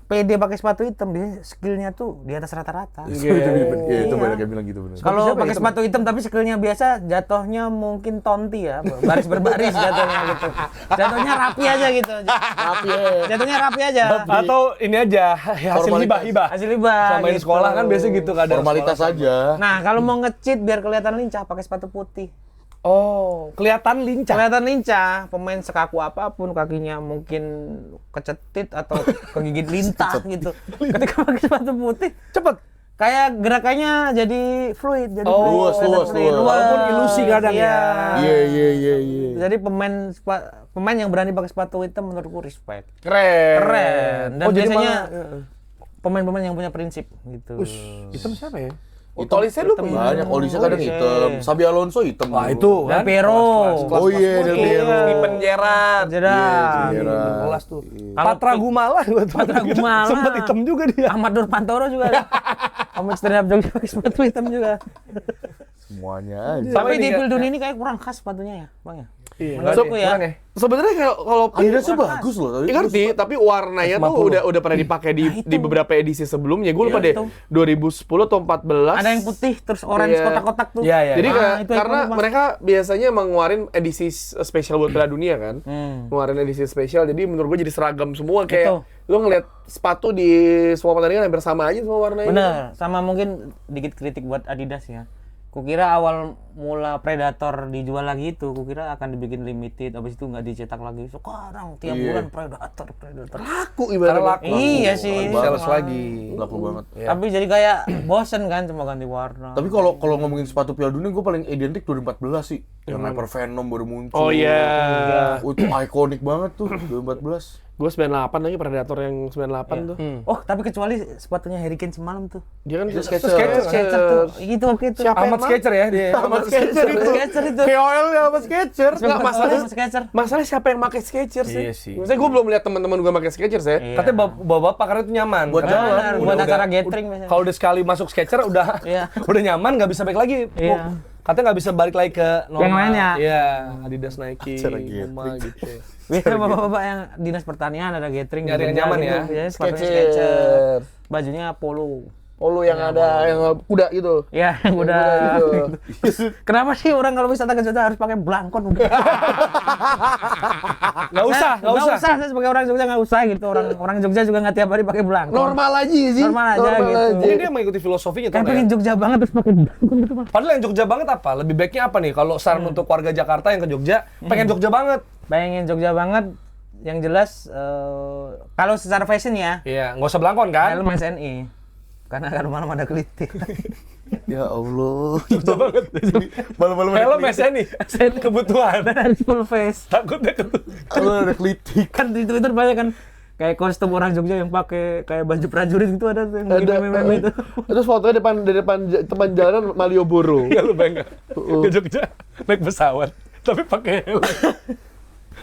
pede pakai sepatu hitam dia skillnya tuh di atas rata-rata. Iya, itu banyak yang bilang gitu benar. Kalau pakai sepatu hitam tapi skillnya biasa, jatuhnya mungkin tonti ya, baris berbaris jatuhnya gitu. Jatuhnya rapi aja gitu. Rapi. Jatuhnya rapi aja. Atau ini aja hasil Formalitas. hibah. Hasil hibah. Sama di gitu. sekolah kan biasa gitu kadang. Formalitas aja. Nah, kalau mau nge-cheat biar kelihatan lincah pakai sepatu putih. Oh, kelihatan lincah. Kelihatan lincah, pemain sekaku apapun kakinya mungkin kecetit atau kegigit lintah gitu. Ketika pakai sepatu putih, Cepet. kayak gerakannya jadi fluid, jadi luas. Walaupun ilusi kadang ya. Iya. Jadi pemain yang berani pakai sepatu hitam menurutku respect. Keren. Dan Oh, jadi biasanya malah- pemain-pemain yang punya prinsip gitu. Hitam siapa ya? Hitam Olise lu hitam. banyak. Olise kadang Olise. hitam. Sabi Alonso hitam. Wah, dulu. itu Del kan. Piero. Oh iya, Del Piero. Steven Gerrard. Jeddah. Iya. Kelas tuh. Kalau Patra Gumala gua tuh. Patra Gumala. Sempet hitam juga dia. Ahmad Nurpantoro juga ada. Ahmad Sterap juga pakai sepatu hitam juga. Semuanya aja. Tapi di tiga- Pildun ini kayak kurang khas sepatunya ya, Bang ya. Iya, Menurutku ya. kurang ya. Sebenarnya kalau Adidasnya bagus loh. Tapi ngerti, tapi warnanya tuh 50. udah pernah dipakai di beberapa edisi sebelumnya. Gue lupa deh, itu. 2010 atau 14. Ada yang putih terus orange Iya. kotak-kotak tuh. Iya, iya. Jadi Ah, itu yang karena kurang, Bang. mereka biasanya emang ngeluarin edisi spesial buat Piala Dunia kan. Ngeluarin edisi spesial, jadi menurut gue jadi seragam semua. Kayak lo ngeliat sepatu di semua pertandingan hampir sama aja semua warnanya. Bener, sama mungkin dikit kritik buat Adidas ya. Kukira awal mula Predator dijual lagi itu, kukira akan dibikin limited, habis itu nggak dicetak lagi. Sekarang tiap bulan Predator. Laku Karena ibaratnya. laku. Iya sih. Sales lagi. laku banget. Tapi jadi kayak bosen kan cuma ganti warna. Tapi kalau ngomongin sepatu Piala Dunia, gue paling identik 2014 sih. Yang Hyper Venom baru muncul. Oh iya. Itu ikonik banget tuh 2014. Gue 98 lagi Predator yang 98 tuh. Oh, tapi kecuali sepatunya Harry Kane semalam tuh. Dia kan Skechers. Skechers tuh. Gitu oke tuh. Siapa Ahmad emang? Skechers ya dia. Ahmad Skechers itu. Skechers itu. KOL ya sama Skechers. Enggak masalah. Skechers. Masalah siapa yang pakai Skechers sih? Iya sih. Maksudnya gue belum lihat teman-teman gue pakai Skechers ya. Iya. Katanya bapak karena itu nyaman. Buat Karena jalan. Benar, buat udah- acara gathering biasanya. Kalau udah sekali masuk Skechers udah Iya. udah nyaman, nggak bisa balik lagi. Iya. Katanya nggak bisa balik lagi ke normal. Yang lainnya. Iya, Adidas, Nike, Acara Puma gitu. Biasanya bapak-bapak yang dinas pertanian ada gathering Nyari yang kerja nyaman gitu, ya. biasanya sepatunya Skechers. Skechers. Bajunya polo. Oh lu yang ada yang kuda gitu. Ya, yang udah. Gitu. Kenapa sih orang kalau wisata ke Jogja harus pakai belangkon udah? Nggak usah. Saya sebagai orang Jogja nggak usah gitu. Orang Jogja juga nggak tiap hari pakai belangkon. Normal aja sih. Normal aja gitu. Jadi dia mengikuti filosofinya tuh. Kan pengen Jogja banget terus pakai belangkon gitu, Bang. Padahal yang Jogja banget apa? Lebih baiknya apa nih? Kalau saran untuk warga Jakarta yang ke Jogja, pengen Jogja banget. Pengen Jogja banget. Yang jelas kalau secara fashion ya, Iya, nggak usah belangkon kan? helm SNI. Karena kan malam ada keliti. Ya Allah. Jogja banget. Malam-malam Helm SNI, kebutuhan. Harus full face. Takutnya ketemu. Kalau ada klitik. Kan di Twitter banyak kan kayak kostum orang Jogja yang pakai kayak baju prajurit gitu ada tuh yang bikin meme-meme itu. Terus fotonya depan jalan Malioboro. Enggak lu bayang nggak? Ke Jogja naik pesawat, tapi pakai helm.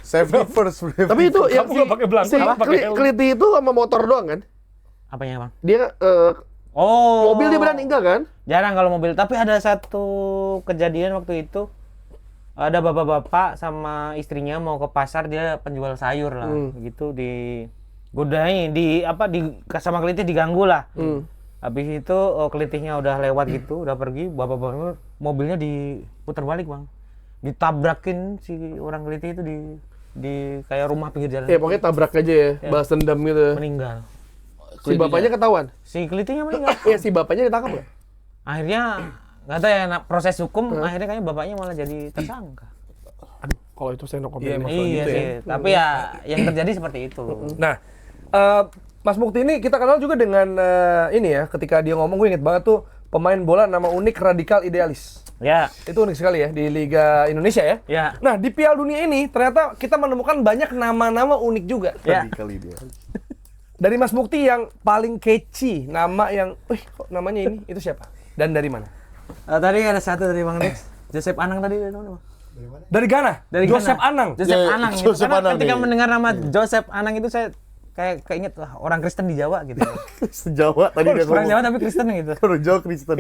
Safety first. Tapi itu yang Kamu nggak pakai belangkon, pakai helm. Keliti itu sama motor doang kan? Apanya, Bang? Dia Oh. mobil dia berani enggak kan? Jarang kalau mobil, tapi ada satu kejadian waktu itu ada bapak-bapak sama istrinya mau ke pasar, dia penjual sayur lah, gitu digodain, sama kelitih diganggu lah. Habis itu kelitihnya udah lewat gitu, udah pergi, bapak-bapak mobilnya diputar balik, Bang. Ditabrakin si orang kelitih itu di kayak rumah pinggir jalan. Ya pokoknya tabrak aja ya, balas dendam gitu. Meninggal. Si bapaknya ketahuan. Si kelitihnya meninggal. Ya si bapaknya ditangkap nggak? Akhirnya nggak tahu ya proses hukum, akhirnya kayaknya bapaknya malah jadi tersangka. Aduh, kalau itu saya no comment. Iya, emang. Iya gitu sih, tapi ya yang terjadi seperti itu. Nah, Mas Mukti ini kita kenal juga dengan ini ya, ketika dia ngomong gue inget banget tuh pemain bola nama unik radikal idealis. Ya, Itu unik sekali ya di Liga Indonesia ya. ya, Nah, di Piala Dunia ini ternyata kita menemukan banyak nama-nama unik juga. ya. Kali dia. Dari Mas Mukti yang paling catchy, nama yang, kok namanya ini, itu siapa? Dan dari mana? Tadi ada satu dari Bang Dex, Joseph Anang tadi dari mana, Bang? Dari Ghana? Dari Joseph Ghana. Anang? Joseph Ya, Anang. Gitu. Joseph Karena Anang ketika nih. mendengar nama Joseph Anang itu saya kayak keinget wah, orang Kristen di Jawa gitu. Sejawa tadi dia Orang Jawa ngomong. tapi Kristen gitu. Orang Jawa Kristen.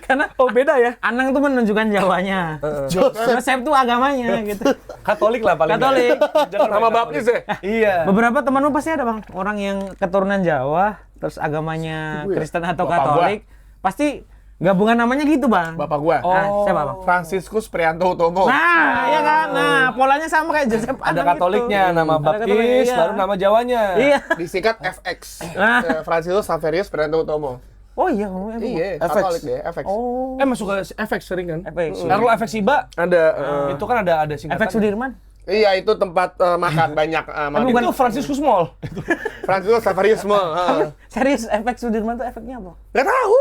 Karena Beda ya? Anang tuh menunjukkan Jawanya. Joseph tuh agamanya gitu. Katolik lah paling. Katolik. Jangan nama baptis ya? Iya. Beberapa temanmu pasti ada, Bang, orang yang keturunan Jawa terus agamanya Kristen atau Bapak Katolik, pasti gabungan namanya gitu, Bang. Bapak gua. Ah, siapa, Bang? Franciscus Prianto Utomo. Nah, ya kan. Nah, polanya sama kayak Joseph Ada Anang Katoliknya, gitu. nama Ada baptis, Katoliknya, iya. baru nama Jawanya. Iya. Disingkat FX. Ah. Franciscus Xaverius Prianto Utomo. Oh iya, ngomongnya apa? Iya, Katolik deh, FX. Oh. Masuk ke efek sering kan? FX. Erlo efek Siba, Ada itu kan ada singkatan. Efek Sudirman. iya itu tempat makan banyak Itu Franciscus Mall. Franciscus Xaverius Mall. Serius, efek Sudirman tuh efeknya apa? Enggak tahu.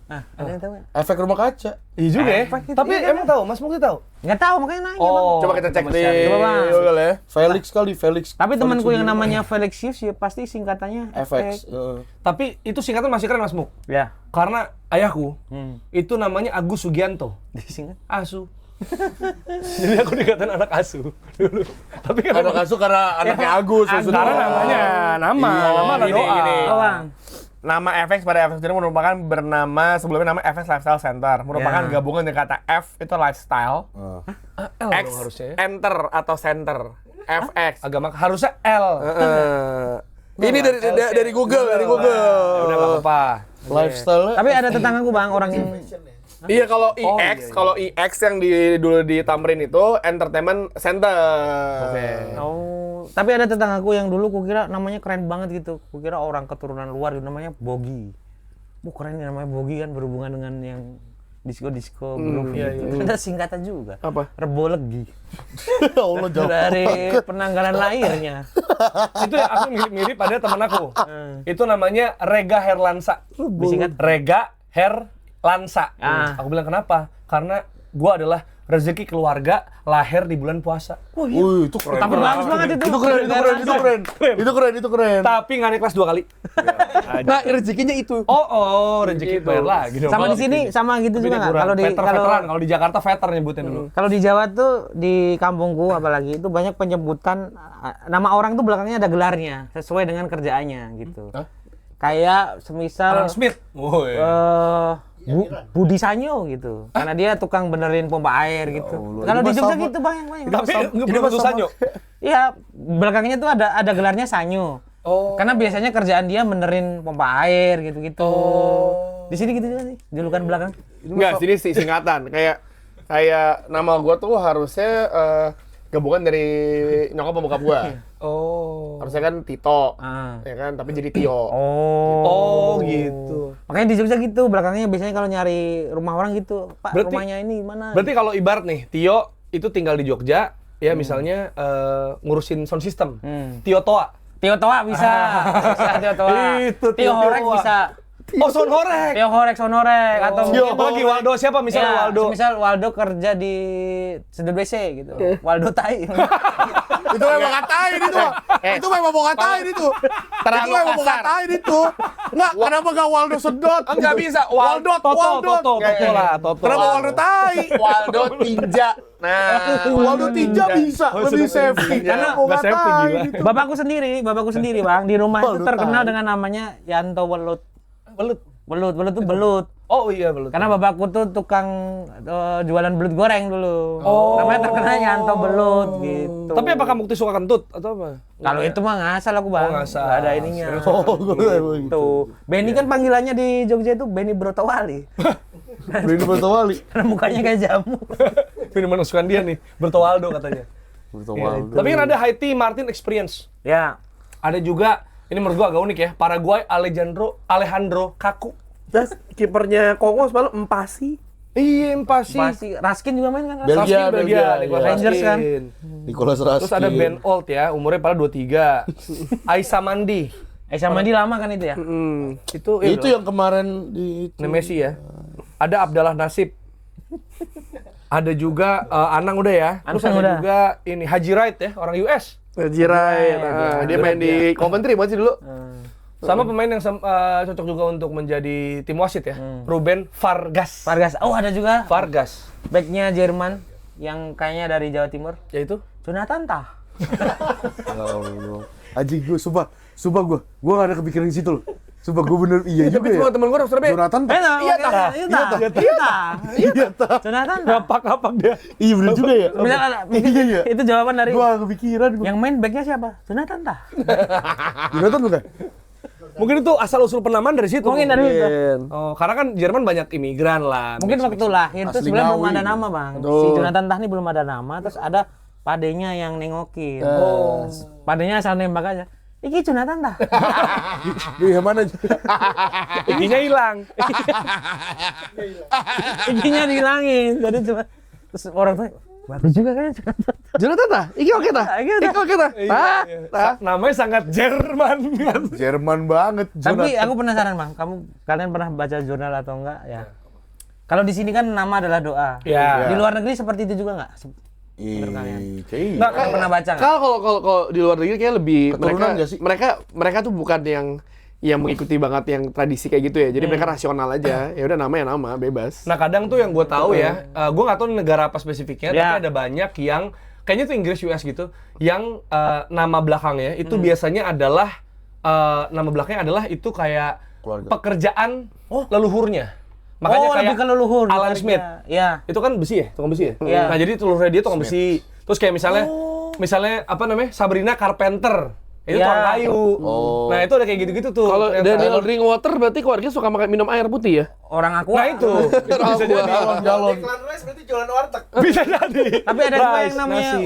Nah, ada yang tahu nggak? Efek rumah kaca. Iya juga ya. Efek itu, Tapi iya kan? emang tahu, Mas Mukti tahu? Nggak tahu, makanya nanya, Bang. Coba kita cek di Coba, Bang. Google ya. Felix kali, Felix. Tapi Felix temanku yang Sudirman. namanya Felexius ya pasti singkatannya FX. Tapi itu singkatan masih keren Mas Muk. Ya. Karena ayahku Hmm. itu namanya Agus Sugianto. Disingkat. Asu. Jadi aku dikatain anak asu dulu. Tapi kan Anak asuh karena anaknya Agus. maksudnya. karena namanya nama ada gini, doa. gini. Oh, Bang. Nama FX pada FX sendiri merupakan bernama sebelumnya nama FX Lifestyle Center. Merupakan Ya. gabungan dari kata F itu lifestyle, L X dong harusnya ya. enter atau center. FX. Agama harusnya L. Ini dari Google, dari Google. Ya udah nggak apa-apa. Lifestyle. Tapi ada tetanggaku, Bang, orang yang Iya kalau Oh, IX, iya, iya. kalau IX yang dulu di Tamrin itu Entertainment Center. Oh, tapi ada tetanggaku yang dulu kukira namanya keren banget gitu. Kukira orang keturunan luar namanya Bogi. Keren ya namanya Bogi kan berhubungan dengan yang disco-disco groove gitu. Ada singkatan juga. Apa? Rebolegi. Ya Allah jauh. Dari penanggalan lahirnya. Itu ya aku mirip pada teman aku. Itu namanya Rega Herlansa. Disingkat Rega Herlansa. Ah. Aku bilang kenapa? Karena gua adalah rezeki keluarga lahir di bulan puasa. Wih, itu keren. Tapi bagus banget itu. Itu keren, itu keren, itu keren. Itu keren, itu keren. Tapi nggak naik kelas 2 kali. Nah rezekinya itu. Oh, rezeki bayar lagi dong. Sama di sini sama gitu juga nggak? Kalau di veteran, kalau di Jakarta veteran nyebutnya dulu. kalau di Jawa tuh di kampungku apalagi itu banyak penyebutan nama orang tuh belakangnya ada gelarnya sesuai dengan kerjaannya gitu. Kayak semisal Alan Smith. Woi. Budi Sanyo gitu. Karena dia tukang benerin pompa air gitu. Kalau di Jogja gitu banyak. Tapi belum tentu Sanyo. Iya, belakangnya tuh ada gelarnya Sanyo. Oh. Karena biasanya kerjaan dia benerin pompa air gitu-gitu. Di sini gitu juga sih, julukan belakang. Enggak, sini singkatan. Kayak nama gua tuh harusnya gabungan dari nyokap sama bokap gua. Oh. Harusnya kan Tito. Ah. Ya kan, tapi jadi Tio. Oh, gitu. Makanya di Jogja gitu, belakangnya biasanya kalau nyari rumah orang gitu, Pak rumahnya ini mana? Berarti kalau ibarat nih, Tio itu tinggal di Jogja, ya misalnya ngurusin sound system. Tio Toa. Tio Toa bisa Tio Toa. Itu Tio Horek Toa. bisa. Oh, sound horek. Tio Horek, Sonorek atau Tio, mungkin apalagi Waldo siapa misalnya ya, Waldo? misal Waldo kerja di sedot WC gitu. Waldo tai. Itu memang ngatain itu. Itu memang mau ngatain itu. Terlalu Itu memang mau kasar. ngatain itu. Enggak, kenapa enggak Waldo sedot? Enggak bisa. Waldot, Waldot. Toto lah, Toto. Kenapa Waldo tai? Waldo Tinja. Nah, Waldo Tinja bisa lebih safety. Karena Mau nggak safety, ngatain gila. itu. Bapakku sendiri Bang, di rumah itu Waldo terkenal tai. dengan namanya Yanto Welut. Belut. Belut tuh belut. Oh iya, belut. Karena bapakku tuh tukang jualan belut goreng dulu. Oh. Namanya terkenal Yanto Belut gitu. Tapi apakah Mukti suka kentut atau apa? Kalau itu mah ngasal aku Bang. Oh, ngasal. Nggak ada ininya. Oh, gue gitu. Tuh. Benny kan panggilannya di Jogja itu Benny Brotowali. Beri Bertawali. Karena mukanya kayak jamu. Minuman kesukaan dia nih, Bertowaldo katanya. Bertawali. Tapi kan ada Haiti Martin Experience. Ya. Ada juga, ini menurut gua agak unik ya, Paraguay Alejandro Kaku. terus kipernya Kongo semalam Empasi. Iya, pasti. Pasti Raskin juga main kan? Belgia, Belgia, Belgia, Rangers kan? Nicolas Raskin. Terus ada Ben Old ya, umurnya pada 23. Aisa Mandi. Sama dia lama kan itu ya? Itu Itu yang kemarin di itu. Messi ya. Ada Abdallah Nasib. Ada juga Anang udah ya. Terus Anang ada udah. juga ini Haji Wright ya, orang US. Jirai. Nah, dia main di Coventry bukan sih dulu? Sama pemain yang cocok juga untuk menjadi tim wasit ya. Ruben Vargas. Vargas. Oh, ada juga Vargas. backnya Jerman yang kayaknya dari Jawa Timur. Yaitu Jonathan Tah. Ya Allah. Anjing gue sumpah gue gak ada kepikiran di situ loh. Sumpah gue bener iya juga ya. Semua temen gue orang Surabaya. Jonathan Iya Tah. Iya Tah. Jonathan Tah. ngapak-ngapak dia. Iya bener juga ya. Misal ada, Iya. itu jawaban dari Gue gak kepikiran gue. yang main backnya siapa? Jonathan Tah. Jonathan bukan? Mungkin itu asal-usul penamaan dari situ. Mungkin dari itu. Oh, karena kan Jerman banyak imigran lah. Mungkin waktu lahir tuh Asli sebenarnya belum Ngawi. ada nama, Bang. Betul. Si Jonathan Tah ini belum ada nama, terus ada padenya yang nengokin. Padenya asal nembak aja. Iki Jonathan Tah. Di mana? Giginya hilang. Ikinya dihilangin. Jadi cuma terus orang tuh bagus juga kan Jonathan tah? Iki oke tah? Iki oke tah? Namanya sangat Jerman. Jerman banget. Tapi Jonathan. aku penasaran, Bang. Kalian pernah baca jurnal atau enggak ya? Kalau di sini kan nama adalah doa. Ya. Di luar negeri seperti itu juga enggak? Kayaknya Nggak, Kalian pernah baca enggak? Kalau di luar negeri kayak lebih Keturunan nggak sih? mereka tuh bukan yang mengikuti banget yang tradisi kayak gitu ya. Jadi mereka rasional aja. Ya udah namanya nama, bebas. Nah, kadang tuh yang gue tahu ya, gue nggak tahu negara apa spesifiknya, Ya. tapi ada banyak yang kayaknya tuh Inggris US gitu, yang nama belakangnya itu biasanya adalah nama belakangnya adalah itu kayak Keluarga. pekerjaan leluhurnya. Makanya kayak lebih ke leluhur. Alan dibanding Smith. Ya. Itu kan besi ya, tukang besi ya. Iya. Nah, jadi leluhurnya dia tukang besi. Terus kayak misalnya apa namanya? Sabrina Carpenter. Itu Iya. tukang kayu. Oh. Nah, itu ada kayak gitu-gitu tuh. Kalau Yang Daniel Drinkwater berarti keluarga suka makan minum air putih ya? Orang aku. Nah, itu bisa jadi. Galon. Declan Rice berarti jualan warteg. Bisa jadi. Tapi ada juga Rice, yang namanya nasi.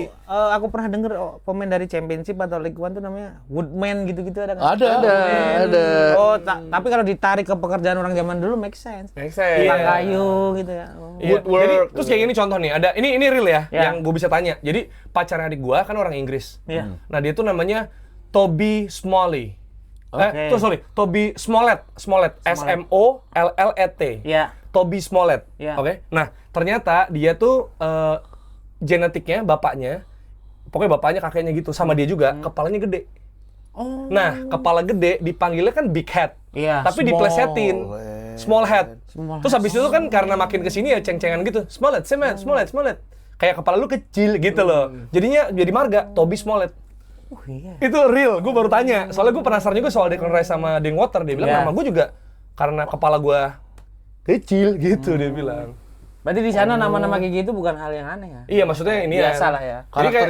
aku pernah denger pemain dari Championship atau League One tuh namanya Woodman gitu-gitu ada nggak? Ada. Oh, tapi kalau ditarik ke pekerjaan orang zaman dulu make sense. Make sense. Iya. Tukang kayu gitu ya. Oh. Iya, Woodwork. jadi terus kayak gini contoh nih, ada ini real ya, Ya. yang gue bisa tanya. Jadi pacarnya adik gua kan orang Inggris. Iya. Nah, dia tuh namanya Toby Smalley. Oke. Toby Smollett, SMOLLET. Iya. Toby Smollett. Iya. Oke. Nah, ternyata dia tuh genetiknya bapaknya, pokoknya bapaknya kakeknya gitu, sama dia juga kepalanya gede. Oh. Nah, kepala gede dipanggilnya kan big head. Iya. Tapi diplesetin small head. Small Terus habis itu kan karena makin kesini ya ceng-cengan gitu. Smollett. Kayak kepala lu kecil gitu loh. Jadinya jadi marga Toby Smollett. Iya. Itu real, gue baru tanya. Soalnya gue penasaran juga soal Declan Rice sama Drinkwater. Dia bilang Iya. nama gue juga karena kepala gue kecil gitu dia bilang. Berarti di sana nama-nama kayak gitu bukan hal yang aneh ya? Iya, maksudnya ini ya. Biasa lah ya. Jadi kayak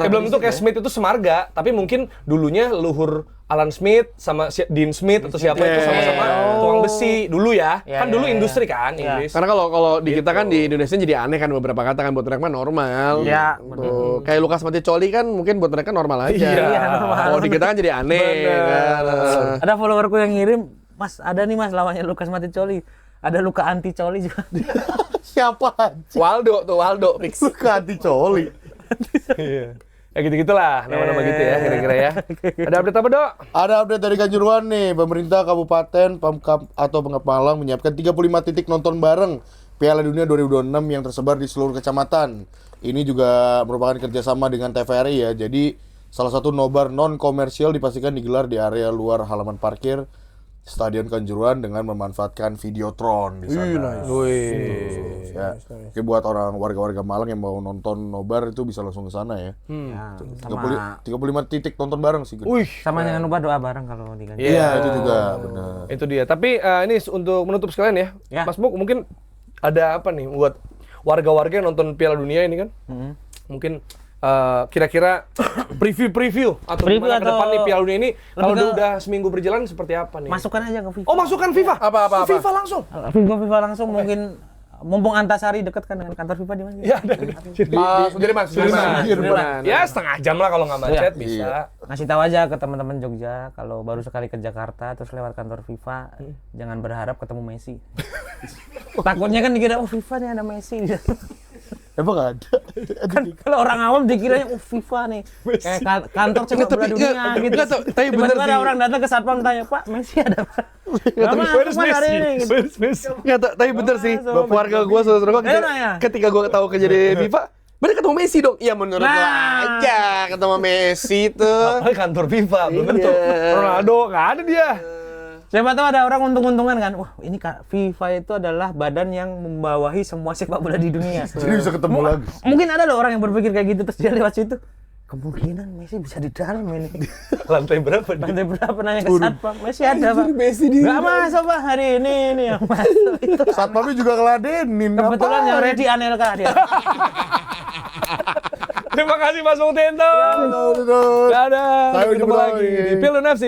belum tentu kayak Smith itu semarga, tapi mungkin dulunya luhur Alan Smith sama Dean Smith atau siapa itu sama-sama tukang besi dulu ya. Iya, Kan dulu iya, industri kan, Iya. Inggris. Karena kalau di kita kan di Indonesia jadi aneh kan beberapa kata kan buat mereka mah normal. Iya, Tuh. Kayak Lukas Maticoli kan mungkin buat mereka normal aja. Iya, normal. Kalau di kita kan jadi aneh. Kan. Ada followerku yang ngirim, Mas, ada nih Mas lawannya Lukas Maticoli. Ada Luka Anti Coli juga. Siapa aja? Waldo fix. Suka hati coli. Iya. Ya gitu-gitulah nama-nama gitu ya kira-kira ya. Ada update apa, Dok? Ada update dari Kanjuruhan nih, pemerintah kabupaten Pemkab atau Pemkab Malang menyiapkan 35 titik nonton bareng Piala Dunia 2026 yang tersebar di seluruh kecamatan. Ini juga merupakan kerjasama dengan TVRI ya. Jadi salah satu nobar non komersial dipastikan digelar di area luar halaman parkir Stadion Kanjuruhan dengan memanfaatkan Videotron di sana. Ya. Oke, buat orang warga-warga Malang yang mau nonton nobar itu bisa langsung ke sana ya. Ya, 35 titik nonton bareng sih. Wih, sama jangan lupa doa bareng kalau di Ganjar. Iya, itu juga benar. itu dia. Tapi ini untuk menutup sekalian ya. Ya. Mas Muk mungkin ada apa nih buat warga-warga yang nonton Piala Dunia ini kan? Mungkin kira-kira preview atau Preview gimana ke depan atau nih Piala Dunia ini kalau lebih ke- udah seminggu berjalan seperti apa nih? Masukkan aja ke FIFA. Oh, masukkan FIFA. Apa? FIFA langsung. FIFA langsung mungkin mumpung Antasari dekat kan dengan kantor FIFA di mana? Ya, ada. Sudirman. Ya, setengah jam lah kalau nggak macet bisa. Ngasih tahu aja ke teman-teman Jogja kalau baru sekali ke Jakarta terus lewat kantor FIFA jangan berharap ketemu Messi. Takutnya kan dikira FIFA nih ada Messi. Emang ada? Kan kalau orang awam dikiranya FIFA nih. Kayak kantor sepak bola dunia gitu. tapi bener Tiba-tiba ada orang datang ke satpam tanya, "Pak, Messi ada Pak?" Lama aku Mas hari ini gitu. Tapi bener sih, keluarga gue, saudara gue, ketika gue tahu kerja di FIFA, bener ketemu Messi dong. Iya menurut gue aja ketemu Messi tuh. Apalagi kantor FIFA, belum tentu. Ronaldo nggak ada dia. Siapa tahu ada orang untung-untungan kan, wah ini FIFA itu adalah badan yang membawahi semua sepak bola di dunia. Jadi bisa ketemu lagi. Mungkin ada loh orang yang berpikir kayak gitu terus dia lewat situ. Kemungkinan Messi bisa di dalam ini. Lantai berapa dia? Lantai berapa nanya ke satpam, Messi ada Pak. Nggak masuk Pak hari ini yang masuk itu. Satpamnya juga ngeladenin. Kebetulan yang ready Anelka dia. Terima kasih Mas Muk Tinto. Dadah. Dadah. Sampai Ketemu jumpa lagi lagi. di Piala NFC.